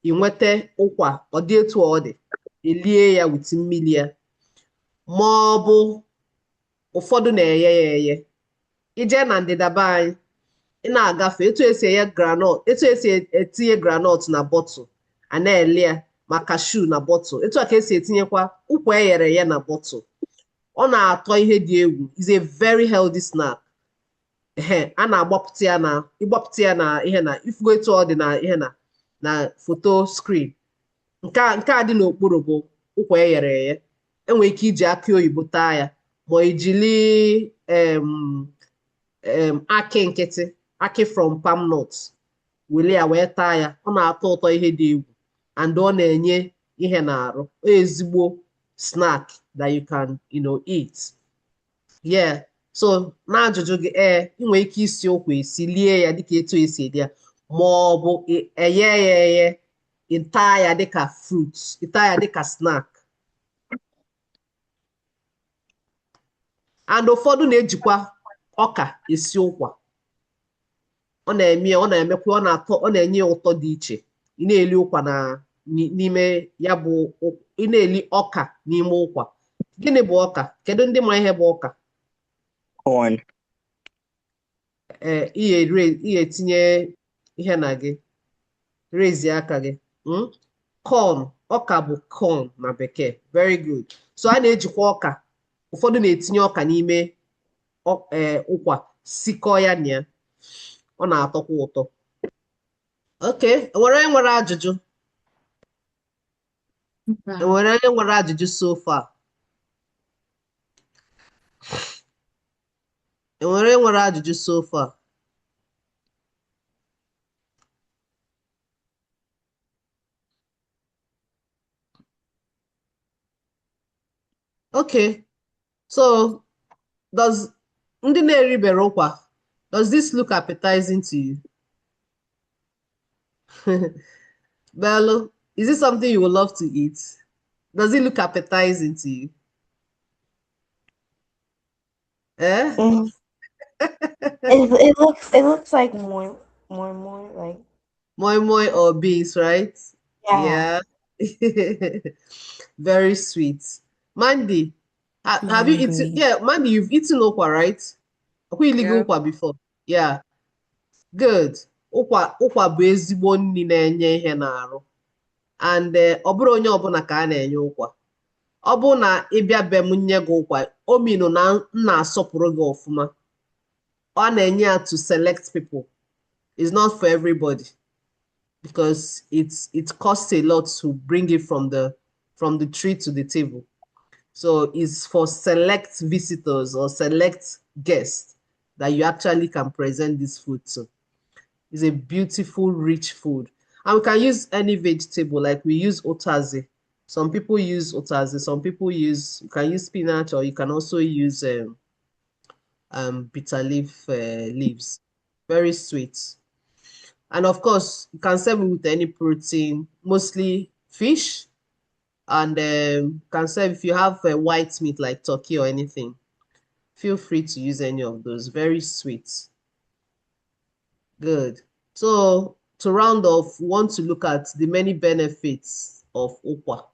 inwete ụkwa, ọ dị etu ọ dị, elie ya with mmiri ya. Ma ọ bụ ụfọdụ na-eye ya eye. Ije na ndịda be anyị, ị na-agafe etu esi etinye granọt na bọtụl, a na-ele ya ma cashew na bọtụl. Etu a ka esi etinyekwa ụkwa eghere ya na bọtụl. Ọ na-atọ ihe dị egwu. Is a very healthy snack. A na-agbapụta ya na ịgbapụta ya na ihe na ifugo etu ọ dị na ihe na foto screen. Nke a dị n'okpuru bụ ụkwa eghere eghe. Enwere ike iji akị oyibo taa ya, ma ijili akị nkịtị, akị from palm nuts, were ya wee taa ya. Ọ na-atọ ụtọ ihe dị egwu, and ọ na-enye ihe na-arụ. Ezigbo snack that you can eat. Yeah. So n'ajụjụ gị, ị nwere ike isi ụkwa esi, lie ya dịka etu esi edi ya, ma ọ bụ eye ya eye, ịta ya dịka fruit, ịta ya dịka snack. And ụfọdụ na-ejikwa ọka esi ụkwa. Ọ na-emekwa, ọ na-enye ụtọ dị iche. Ị na-eli ụkwa n'ime ya bụ, ị na-eli ọka n'ime ụkwa. Gịnị bụ ọka? Kedu ndị ma ihe bụ ọka? Corn. Ihe etinye ihe na gị, raise aka gị. Corn. Ọka bụ corn na bekee. Very good. So a na-ejikwa ọka. Ụfọdụ na-etinye ọka n'ime ụkwa, sikọọ ya na ya. Ọ na-atọkwa ụtọ. Okay, enwere onye nwere ajụjụ? Enwere onye nwere ajụjụ so far? Enwere onye nwere ajụjụ so far? Okay, so ndị na-eribere ụkwa, does this look appetizing to you? Bello, is it something you would love to eat? Does it look appetizing to you? It looks like more like Moi or beans, right? yeah. Yeah. Very sweet. Mandy, I'm have you eaten? hungry. Yeah, Mandy, you've eaten Ukwa, right? Have you eaten Yeah. Ukwa before? Yeah, good. Ukwa bụ ezigbo nri na-enye ihe n'arụ. And ọ bụrụ onye ọbụla ka a na-enye ụkwa. Ọ bụrụ na ịbịa be m nye gị ụkwa, o minu na m na-asọpụrụ gị ọfụma. Ọ na-enye ya to select people. It's not for everybody because it costs a lot to bring it from the tree to the table. So it's for select visitors or select guests that you actually can present this food to. It's a beautiful, rich food. And we can use any vegetable, like we use otazi. Some people use otazi, some people you can use spinach, or you can also use bitter leaf leaves. Very sweet. And of course, you can serve it with any protein, mostly fish. And can serve if you have white meat like turkey or anything. Feel free to use any of those. Very sweet. Good. So to round off, we want to look at the many benefits of Ukwa.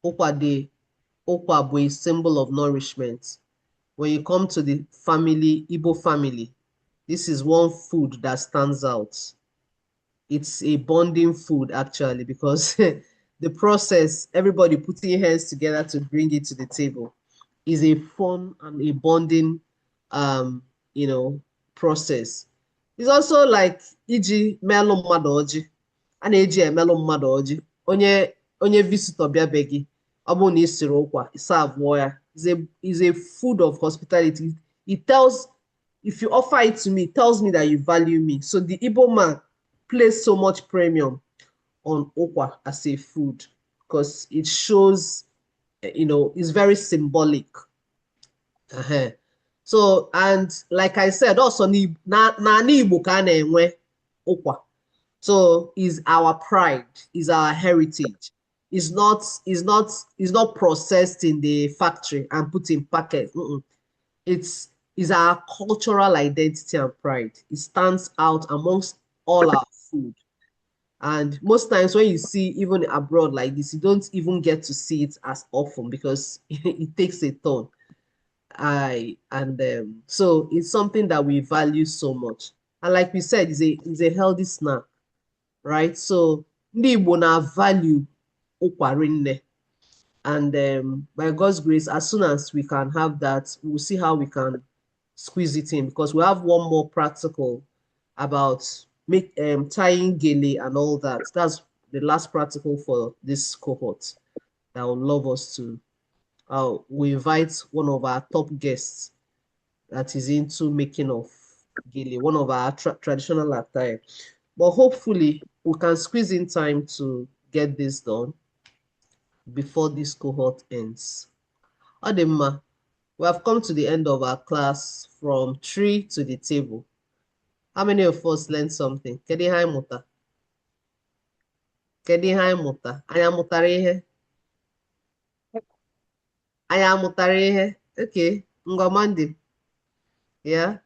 Ukwa bụ a symbol of nourishment. When you come to the family, Igbo family, this is one food that stands out. It's a bonding food actually because the process, everybody putting hands together to bring it to the table, is a fun and a bonding process. It's also like iji melụ mmadụ ọjị. A na-eji emelụ mmadụ ọjị. Onye visitor bịa be gị, ọ bụrụ na ị siri ụkwa, serve ya. Is a food of hospitality. It tells, if you offer it to me, it tells me that you value me. So the Igbo man place so much premium on Ukwa as a food because it shows, it's very symbolic. So, and like I said, also na Igbo ka na-enwe Ukwa. So is our pride, is our heritage. It's not processed in the factory and put in packets. It's our cultural identity and pride. It stands out amongst all our food. And most times when you see even abroad like this, you don't even get to see it as often because it takes a turn. So it's something that we value so much. And like we said, it's a healthy snack, right? So ndị Igbo na value ụkwa rinne. And by God's grace, as soon as we can have that, we'll see how we can squeeze it in because we have one more practical about tying gele and all that. That's the last practical for this cohort that I would love us to. We invite one of our top guests that is into making of gele, one of our traditional attire. But hopefully, we can squeeze in time to get this done before this cohort ends. Ademma, we have come to the end of our class from tree to the table. How many of us learned something? Kedu ihe anyị mụta? Kedu ihe anyị mụta? Anyị amụtara ihe? Anyị amụtara ihe? Okay, ngwa Monday. Yeah?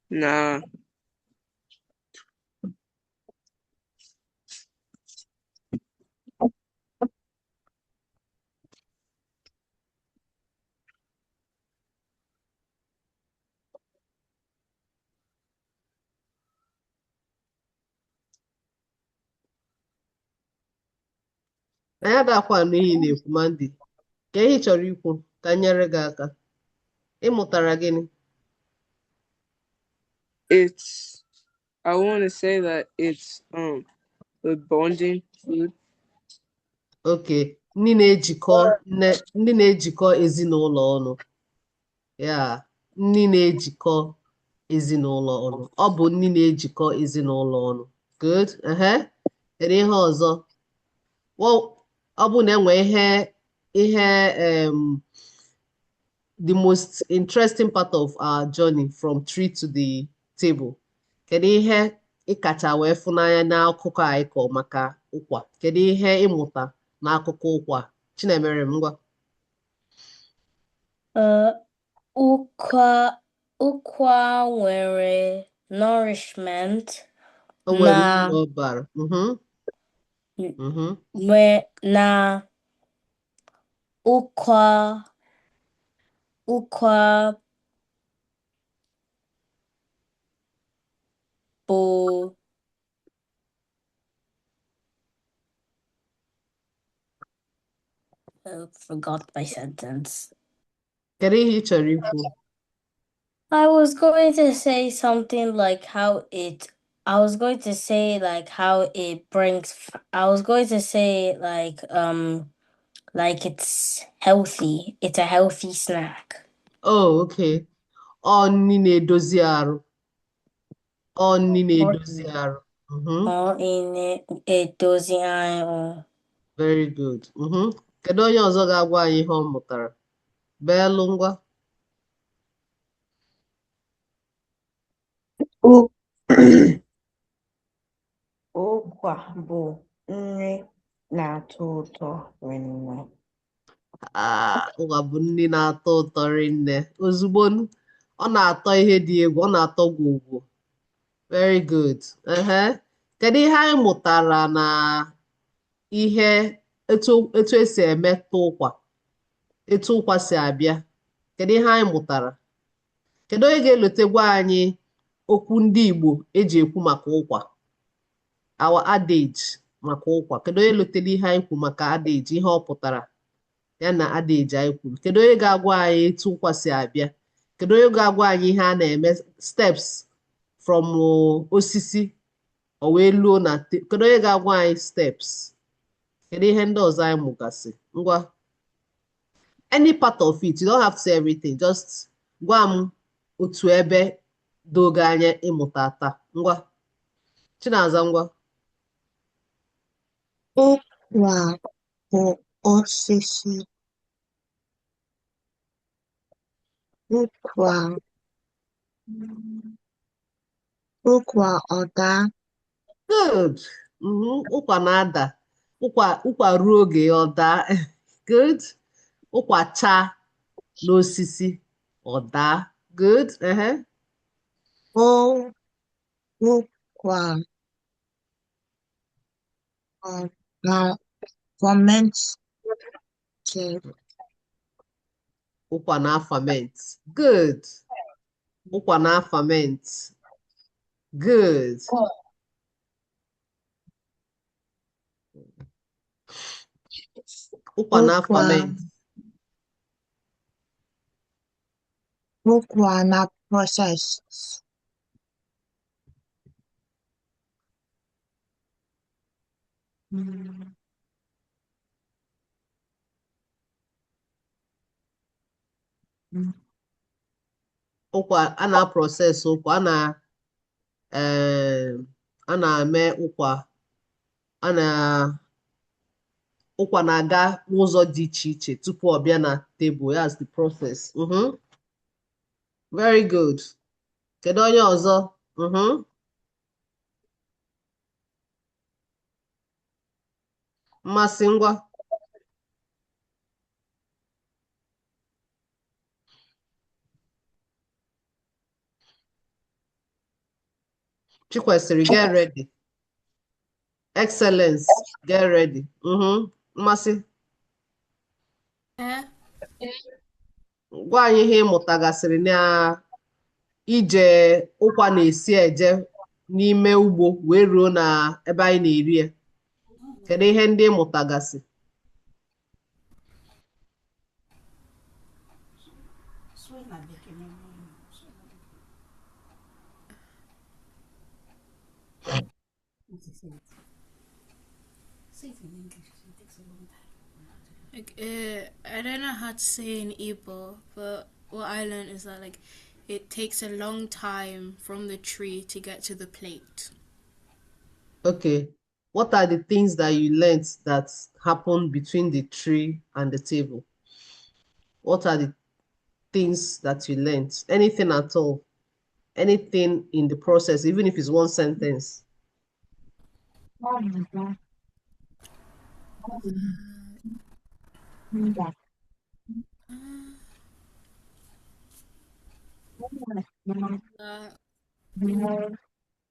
Nah. Anyị adakwa n'ihi na-ekwu Monday. Ka ihe ị chọrọ ikwu ka m nyere gị aka. Ị mụtara gịnị? I want to say that it's a bonding food. Okay, ndị na-ejikọ ezinụlọ ọnụ. Yeah, ndị na-ejikọ ezinụlọ ọnụ. Ọ bụ ndị na-ejikọ ezinụlọ ọnụ. Good. Kedu ihe ọzọ? Well, ọ bụ na enwe the most interesting part of our journey from tree to the table. Kedu ihe ị kacha wee fụnanya n'akụkọ anyị kọọ maka ụkwa? Kedu ihe ịmụta n'akụkọ ụkwa? Chinemerem, ngwa. Ukwa nwere nourishment O nwere uru na ọ bara. na ukwa bụ I forgot my sentence. Kedu ihe ị chọrọ ikwu? I was going to say something like how it I was going to say like how it brings I was going to say like it's healthy. It's a healthy snack. Oh, okay. Ọ nni na-edozi arụ. Ọ nni na-edozi arụ. Or in it does Very good. Kedu onye ọzọ ga-agwa anyị ihe ọ mụtara? Beelụ ngwa. Ukwa bụ nri na-atọ ụtọ rinne. Ụgwa bụ nri na-atọ ụtọ rinne. Ozugbo ọ na-atọ ihe dị egwu, ọ na-atọ gwogwo. Very good. Kedu ihe anyị mụtara na ihe etu esi emetụ ụkwa, etu ụkwa si abịa? Kedu ihe anyị mụtara? Kedu onye ga-elotegwa anyị okwu ndị Igbo eji ekwu maka ụkwa? Our adage maka ụkwa. Kedu onye lotele ihe anyị kwu maka adage, ihe ọ pụtara ya na adage anyị kwuru? Kedu onye ga-agwa anyị etu ụkwa si abịa? Kedu onye ga-agwa anyị ihe a na-eme steps from osisi o wee luo na kedu onye ga-agwa anyị steps? Kedu ihe ndị ọzọ anyị mụgasị? Ngwa, any part of it, you don't have to say everything, just gwa m otu ebe dogo anya ịmụta taa. Ngwa, Chinaza, ngwa. Ukwa bụ osisi. Ukwa ọ daa? Good. Ụkwa na-ada. Ụkwa ruo oge ọ daa. Good. Ụkwa chaa n'osisi ọ daa. Good. Ukwa na fermented. Ụkwa na-ferment. Good. Ụkwa na-ferment. Good. Ụkwa na-ferment. Ukwa na process. Ụkwa a na-process ụkwa a na-eme ụkwa ụkwa na-aga n'ụzọ dị iche iche tupu ọ bịa na tebụl. That's the process. Very good. Kedu onye ọzọ? Mmasị, ngwa. Chikwesịrị, get ready. Excellence, get ready. Mmasị, gwa anyị ihe ịmụtagasịrị na ije ụkwa na-esi eje n'ime ugbo wee ruo na ebe anyị na-eri ya. Kedu ihe ndị ịmụtagasị? Like, I don't know how to say in Igbo, but what I learned is that like it takes a long time from the tree to get to the plate. Okay. What are the things that you learned that happened between the tree and the table? What are the things that you learned? Anything at all? Anything in the process, even if it's one sentence?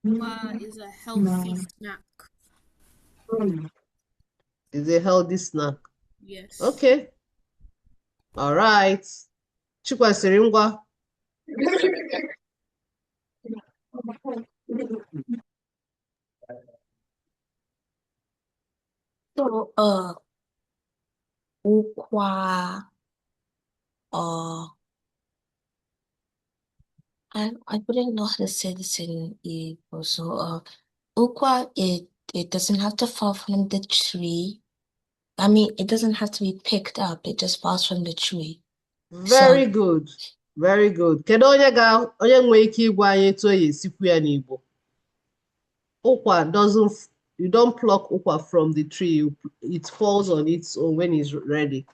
Ukwa is a healthy snack. It's a healthy snack. Yes. Okay. All right. Chikwasịrị ngwa. So, Ukwa, I wouldn't know how to say this in Igbo. So, Ukwa, it doesn't have to fall from the tree. I mean, it doesn't have to be picked up. It just falls from the tree. Very good. Very good. Kedu onye nwee ike ịgwa anyị etu oyi esikwu ya n'Igbo? Ukwa doesn't, you don't pluck ukwa from the tree. It falls on its own when it's ready.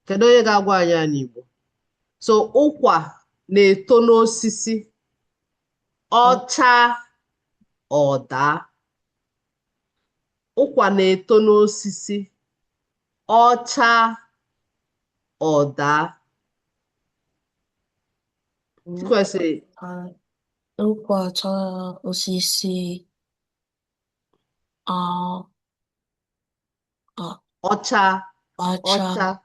Kedu onye ga-agwa anyị ya n'Igbo? So, ukwa na-eto n'osisi. Ọcha ọda. Ukwa na-eto n'osisi. Ọcha ọda. Chikwesị, Ukwa chọrọ osisi, ọcha ọcha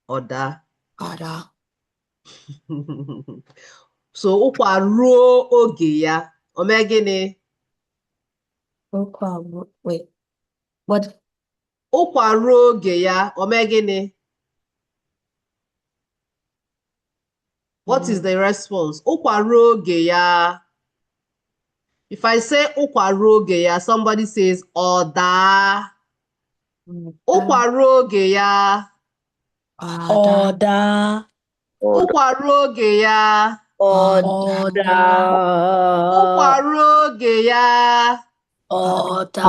ọda. ọda. So ụkwa ruo oge ya, o mee gịnị? Ukwa, wait, what? Ụkwa ruo oge ya, o mee gịnị? What is the response? Ụkwa ruo oge ya. If I say ụkwa ruo oge ya, somebody says ọda. Ụkwa ruo oge ya. Ọda. Ụkwa ruo oge ya. Ọda. Ụkwa ruo oge ya. Ọda.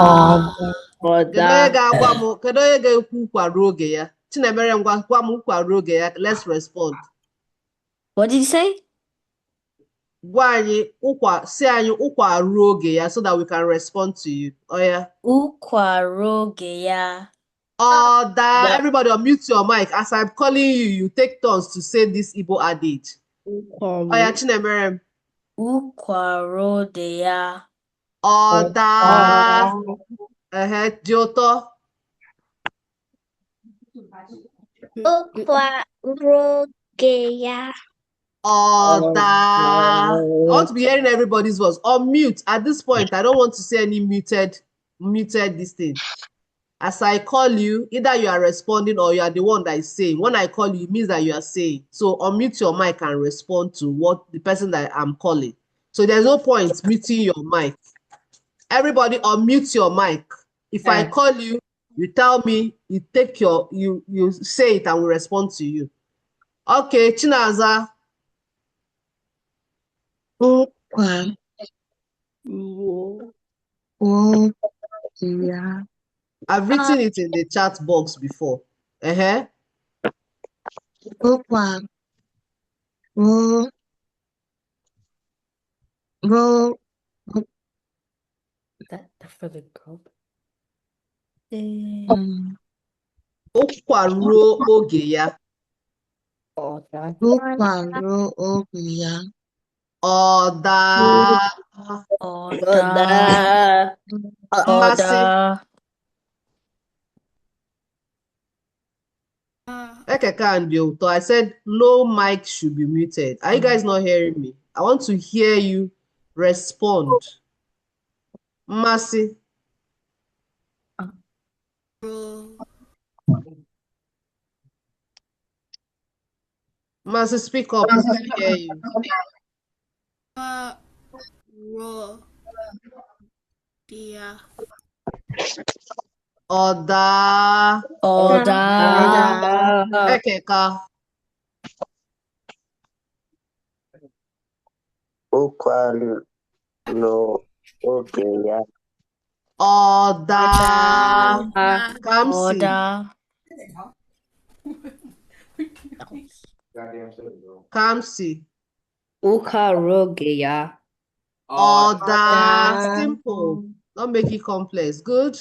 Kedu onye ga-agwa m? Kedu onye ga-ekwu ụkwa ruo oge ya? Chinemere ngwa gwa m ụkwa ruo oge ya. Let's respond. What did you say? Gwa anyị ụkwa, si anyị ụkwa ruo oge ya so that we can respond to you. Oh yeah. Ukwa roge ya. Ọda. Yeah. Everybody unmute your mic. As I'm calling you, you take turns to say this Igbo adage. Oh yeah, Chinemere. Ukwa rode ya. Ọda. Dị ụtọ. Ukwa roge ya. Ọda. I want to be hearing everybody's voice. Unmute. At this point, I don't want to see any muted this thing. As I call you, either you are responding or you are the one that is saying. When I call you, it means that you are saying. So unmute your mic and respond to what the person that I'm calling. So there's no point muting your mic. Everybody unmute your mic. If I call you, you tell me, you take your, you say it and we respond to you. Okay, Chinaza. Ukwa roge ya. I've written it in the chat box before. Ukwa ro That for the girl. Ụkwa ruo oge ya. Ọda. Ukwa ro oge ya. Ọda. Ọda. Mmasị. Ọda. Ekeke and dị ụtọ. I said no mic should be muted. Are you guys not hearing me? I want to hear you respond. Mmasị. Mmasị, speak up. We can't hear you. Ro. Dia. Ọda. Ọda. Ekeka. Ukwa no oge ya. Ọda. Kamsi. Ọda. Kamsi. Ukwa roge ya. Ọda. Simple. Don't make it complex. Good.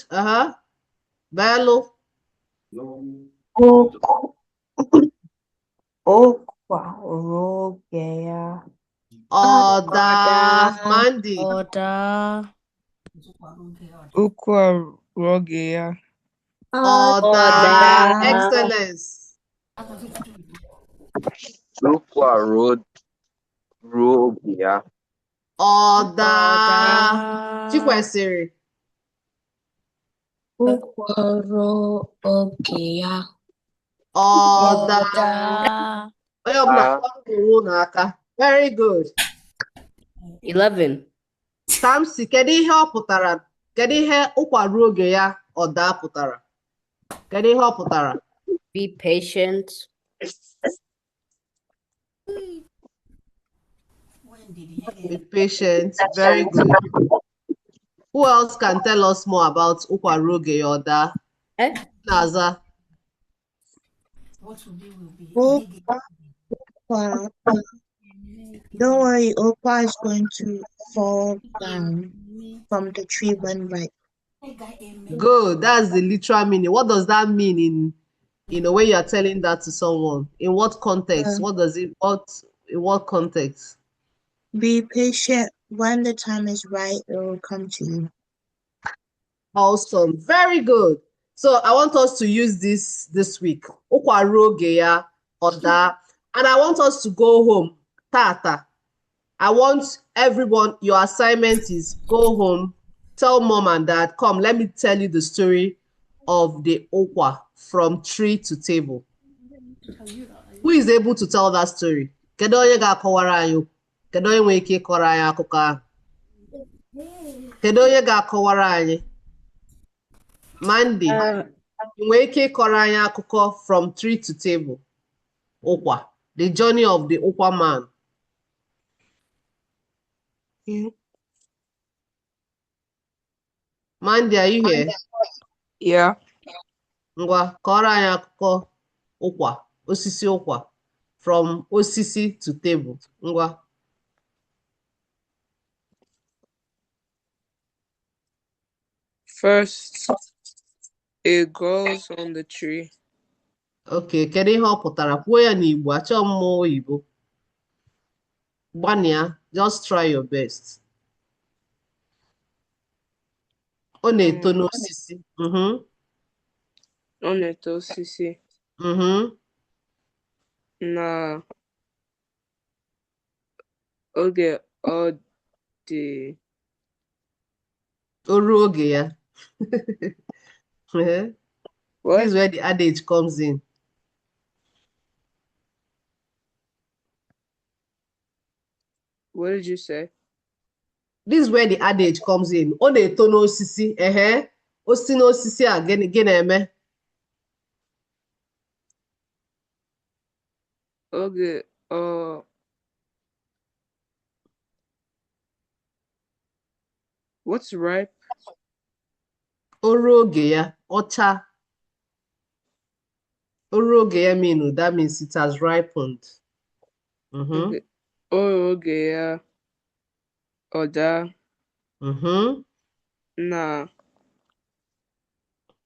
Bello. Ukwa roge ya. Oda. Mandy. Order. Ukwa roge ya. Oda. Oda. Excellence. Ukwa rogia. Oda. Order. Chikwesiri. Ukwa rogia. Oda. Order. Onye ọbụla kpọrọ n'aka. Very good. 11. Samsi, kedu ihe ọ pụtara? Kedu ihe ụkwa ruo oge ya ọda pụtara? Kedu ihe ọ pụtara? Be patient. Be patient. Very good. Who else can tell us more about ụkwa ruo oge ya ọda? Naza. Ukwa. Don't worry, Ukwa is going to fall down from the tree when ripe. Good. That's the literal meaning. What does that mean in a way you are telling that to someone? In what context? In what context? Be patient. When the time is right, it will come to you. Awesome. Very good. So I want us to use this week. Ụkwa ruo oge ya ọda. And I want us to go home. Tata. I want everyone, your assignment is go home, tell mom and dad, come, let me tell you the story of the Ukwa from tree to table. Who is able to tell that story? Kedu onye ga-akọwara anyị? Kedu onye nwere ike ịkọrọ anyị akụkọ ahụ? Kedu onye ga-akọwara anyị? Mandy, ị nwere ike ịkọrọ anyị akụkọ from tree to table? Ukwa, the journey of the Ukwa man. Mandy, are you here? Yeah. Ngwa, kọrọ anyị akụkọ ụkwa, osisi ụkwa, from osisi to table. Ngwa. First, it grows on the tree. Okay, kedu ihe ọ pụtara? Kwuo ya n'Igbo, achọghị m mmụọ Oyibo. Gbanịa, just try your best. Ọ na-eto n'osisi. Ọ na-eto osisi. Na oge ọ dị. O ruo oge ya. What? This is where the adage comes in. What did you say? This is where the adage comes in. Ọ na-eto n'osisi. Osisi n'osisi a gịnị eme? Oge what's ripe? O ruo oge ya, ọcha. O ruo oge ya that means it has ripened. Oge ya ọda. Na.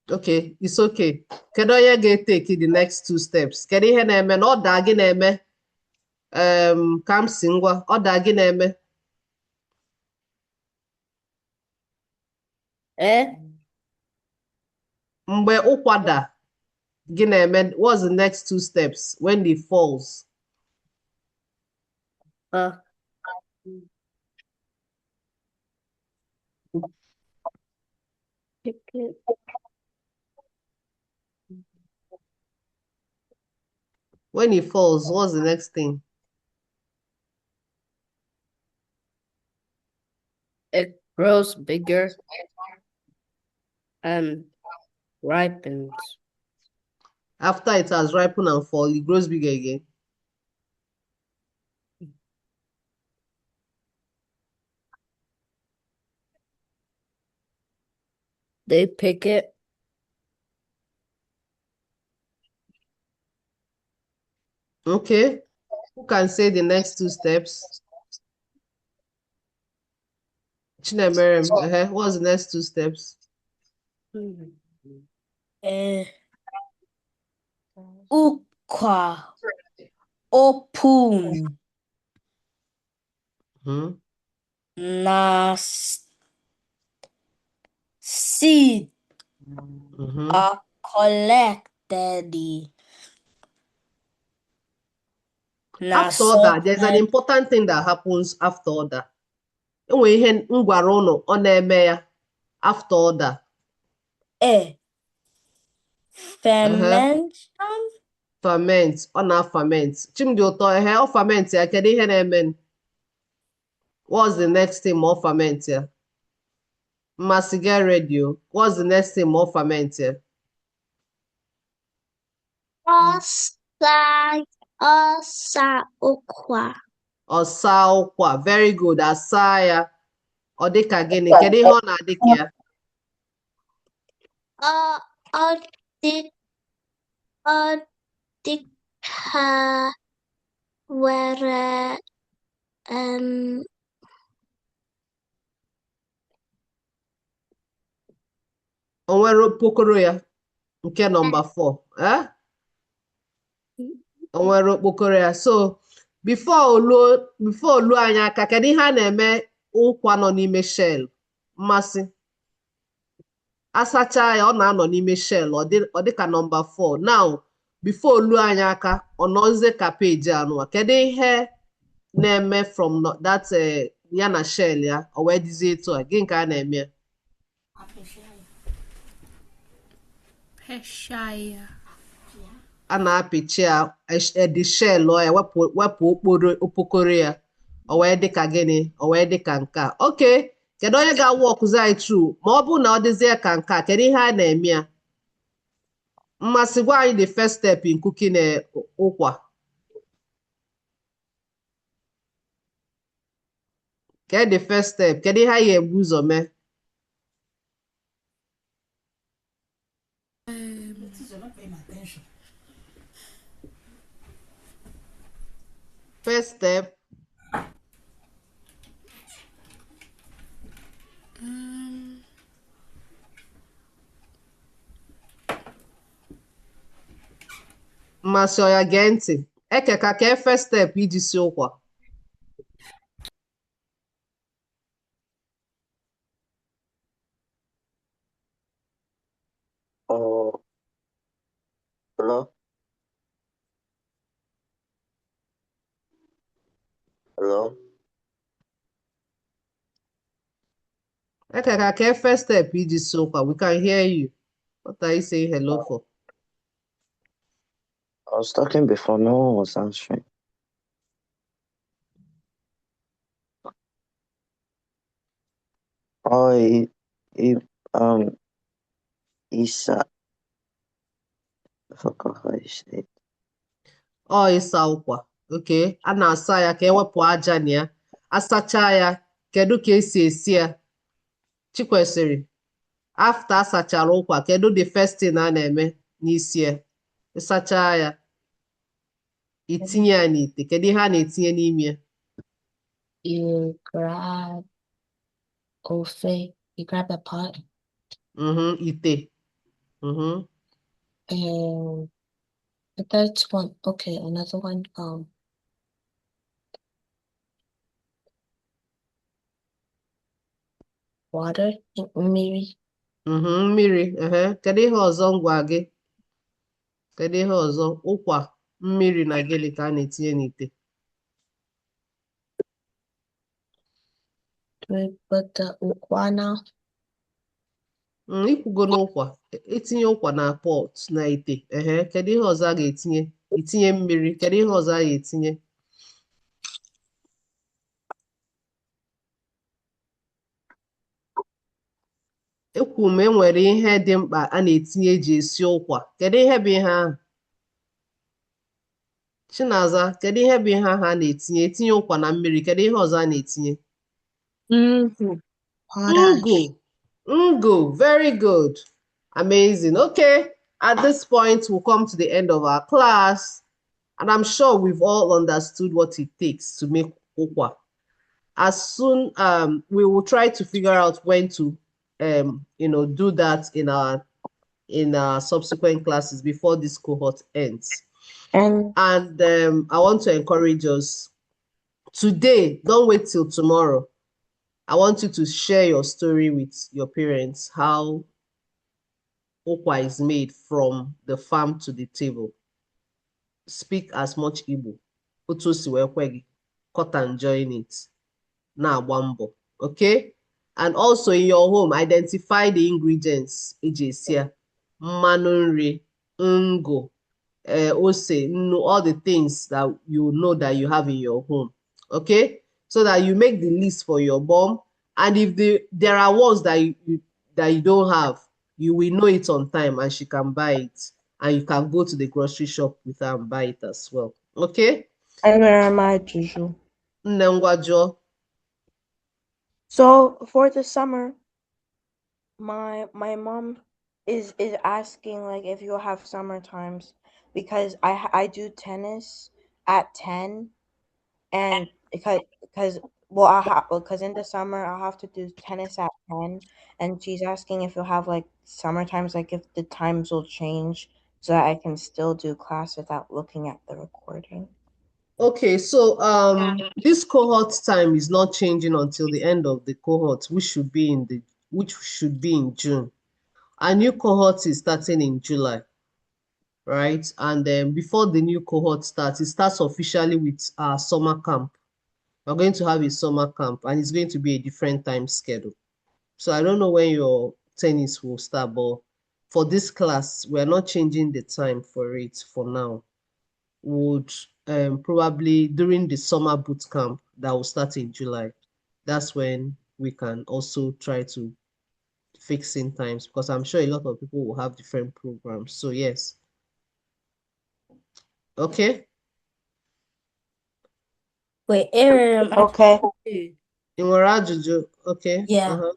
Okay, it's okay. Kedu onye ga-etake the next two steps? Kedu ihe na-eme na ọ daa gị na-eme? Ka m si ngwa, ọ daa gị na-eme? Mgbe ụkwada gị na-eme, what's the next two steps when it falls? Pick it. When it falls, what's the next thing? It grows bigger and ripens. After it has ripened and fall, it grows bigger again. They pick it. Okay. Who can say the next two steps? Chinemerem, what's the next two steps? Ukwa. open. Na seed are collected. Na After that, there's an important thing that happens after that. Enwe ihe m gwara unu ọ na-eme ya after that. Fermentation. Ferment, ọ na-ferment. Chimdi ụtọ ehe ọ ferment ya, kedu ihe na-eme? What's the next thing ọ ferment ya? Mmasị get ready o. What's the next thing ọ ferment ya? Ọsa ụkwa. Ọsa ụkwa, very good. Asa ya. Ọ dịka gịnị? Kedu ihe ọ na-adịka ya? Ọ dịka were O nwere okpokoro ya nke nọmba 4. O nwere okpokoro ya. So before oluo anyị aka, kedu ihe a na-eme ụkwa nọ n'ime shell? Mmasị. Asacha ya, ọ na-anọ n'ime shell, ọ dịka nọmba 4. Now before oluo anyị aka, ọ nọzie ka peji anụwa. Kedu ihe na-eme from that ya na shell ya o wee dizie etu a? Gị nke a na-eme ya? A na-apịchi ya the shell ya, wepụ okpokoro ya, o wee dịka gịnị? O wee dịka nke a. Okay, kedu onye ga-walkụzi anyị through ma ọ bụrụ na ọ dịzie ka nke a, kedu ihe a na-eme ya? Mmasị, gwa anyị the first step in cooking ụkwa. Kedu the first step? Kedu ihe anyị ebu ụzọ mee? First step. Mmasị, ọ ya gee ntị. Ekeka ka first step iji sie ụkwa. Hello? Hello? Ekeka ka first step iji sie ụkwa. We can hear you. What are you saying hello for? I was talking before, no one was answering. Oh, Isa. I forgot how you say it. Ọ ịsa ụkwa. Okay, a na-asa ya ka ewepụ aja na ya. Asacha ya, kedu ka esi esi ya? Chikwesịrị, after asachara ụkwa, kedu the first thing a na-eme n'isi ya? Ịsacha ya, itinye ya n'ite. Kedu ihe a na-etinye n'ime ya? You grab ofe, you grab a pot, Ite. and the third one, okay, another one, water, mmiri. Mmiri. Kedu ihe ọzọ m gwa gị? Kedu ihe ọzọ? Ụkwa, mmiri na gịnị ka a na-etinye n'ite? Do we put the ukwa now? Ikwugo n'ụkwa, etinye ụkwa na pot na ite. Kedu ihe ọzọ a ga-etinye? Itinye mmiri. Kedu ihe ọzọ a ga-etinye? Ekwu m enwere ihe dị mkpa a na-etinye eji esi ụkwa. Kedu ihe bụ ihe ahụ? Chinaza, kedu ihe bụ ihe ahụ a na-etinye? Etinye ụkwa na mmiri. Kedu ihe ọzọ a na-etinye? Ngụ. Very good. Amazing. Okay, at this point, we'll come to the end of our class. And I'm sure we've all understood what it takes to make ukwa. As soon we will try to figure out when to do that in our subsequent classes before this cohort ends. And I want to encourage us today, don't wait till tomorrow. I want you to share your story with your parents, how Ukwa is made from the farm to the table. Speak as much Igbo. Otu o si wee kwe gị. Cut and join it. Na-agba mbọ. Okay? And also in your home, identify the ingredients eji esi ya. Mmanụ nri, ngụ, ose, nnu, all the things that you know that you have in your home. Okay? So that you make the list for your mom. And if there are ones that you don't have, you will know it on time and she can buy it. And you can go to the grocery shop with her and buy it as well. Okay? where am I, Juju? Nne ngwa jụọ. So for the summer, my mom is asking like if you'll have summer times because I do tennis at 10, and because in the summer I'll have to do tennis at 10, and she's asking if you'll have like summer times, like if the times will change so that I can still do class without looking at the recording. Okay, so this cohort time is not changing until the end of the cohort, which should be in June. A new cohort is starting in July, right? And then before the new cohort starts, it starts officially with our summer camp. We're going to have a summer camp, and it's going to be a different time schedule. So I don't know when your tennis will start, but for this class, we're not changing the time for it for now. Would probably during the summer boot camp that will start in July. That's when we can also try to fix in times, because I'm sure a lot of people will have different programs. So yes. Okay. Wait, Okay. In Warajuju, okay. Yeah.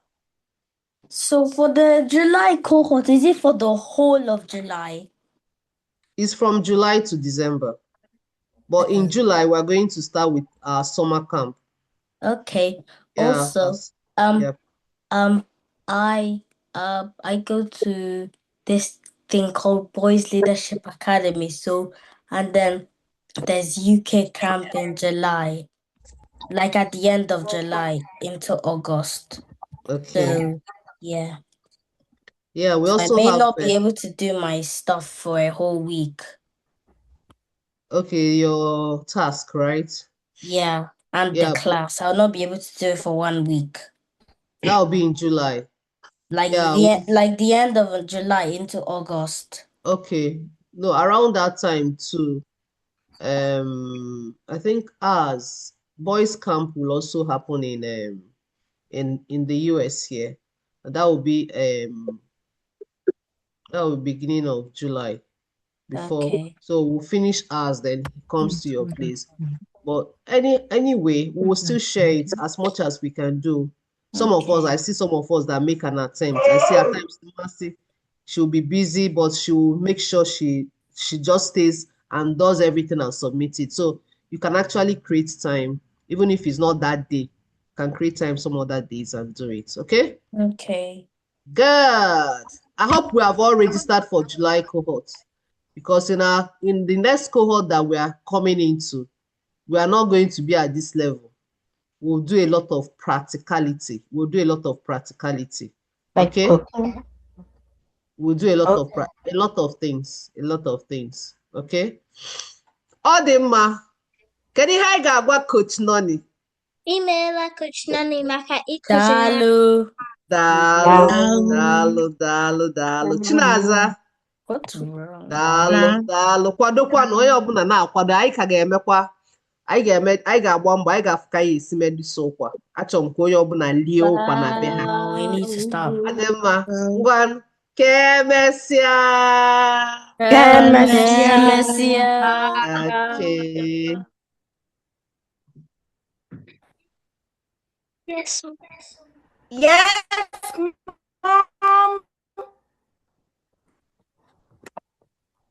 So for the July cohort, is it for the whole of July? It's from July to December. But in July, we're going to start with our summer camp. Okay. Yeah. Also, Yep. I go to this thing called Boys Leadership Academy. So, and then there's UK camp in July, like at the end of July into August. Okay. So, yeah. Yeah, we So I also may have not be able to do my stuff for a whole week. okay, your task, right? Yeah, and Yeah, the class. I'll not be able to do it for 1 week. that'll be in July. Like Yeah. the end of July into August. Okay. No, around that time too. I think ours boys camp will also happen in the US here. And that will be beginning of July. Okay. So we'll finish ours, then he comes to your place. But anyway, we will still share it as much as we can do. Some of us, I see some of us that make an attempt. I see at times Mercy, she'll be busy, but she'll make sure she just stays and does everything and submit it. So you can actually create time, even if it's not that day. You can create time some other days and do it. Okay? Okay. Good. I hope we have all registered for July cohort, because in the next cohort that we are coming into, we are not going to be at this level. We'll do a lot of practicality. Like Okay? cooking. We'll do a lot of things. Okay? Ọ dị mma. Kedu ihe anyị ga-agwa Coach Nonny? Imeela Coach Nonny maka ịkụziri Daalụ. Chinaza. What's wrong? Daalụ. Kwadokwa na onye ọbụla na-akwado. Anyị ka ga-emekwa. Anyị ga-agba mbọ, anyị ga-afụ ka anyị esi medụsa ụkwa. Achọrọ m ka onye ọbụla lie ụkwa na be ha. We need to stop. Ọ dị mma. Ngwa ka emesịa. Okay. Yes. Yes.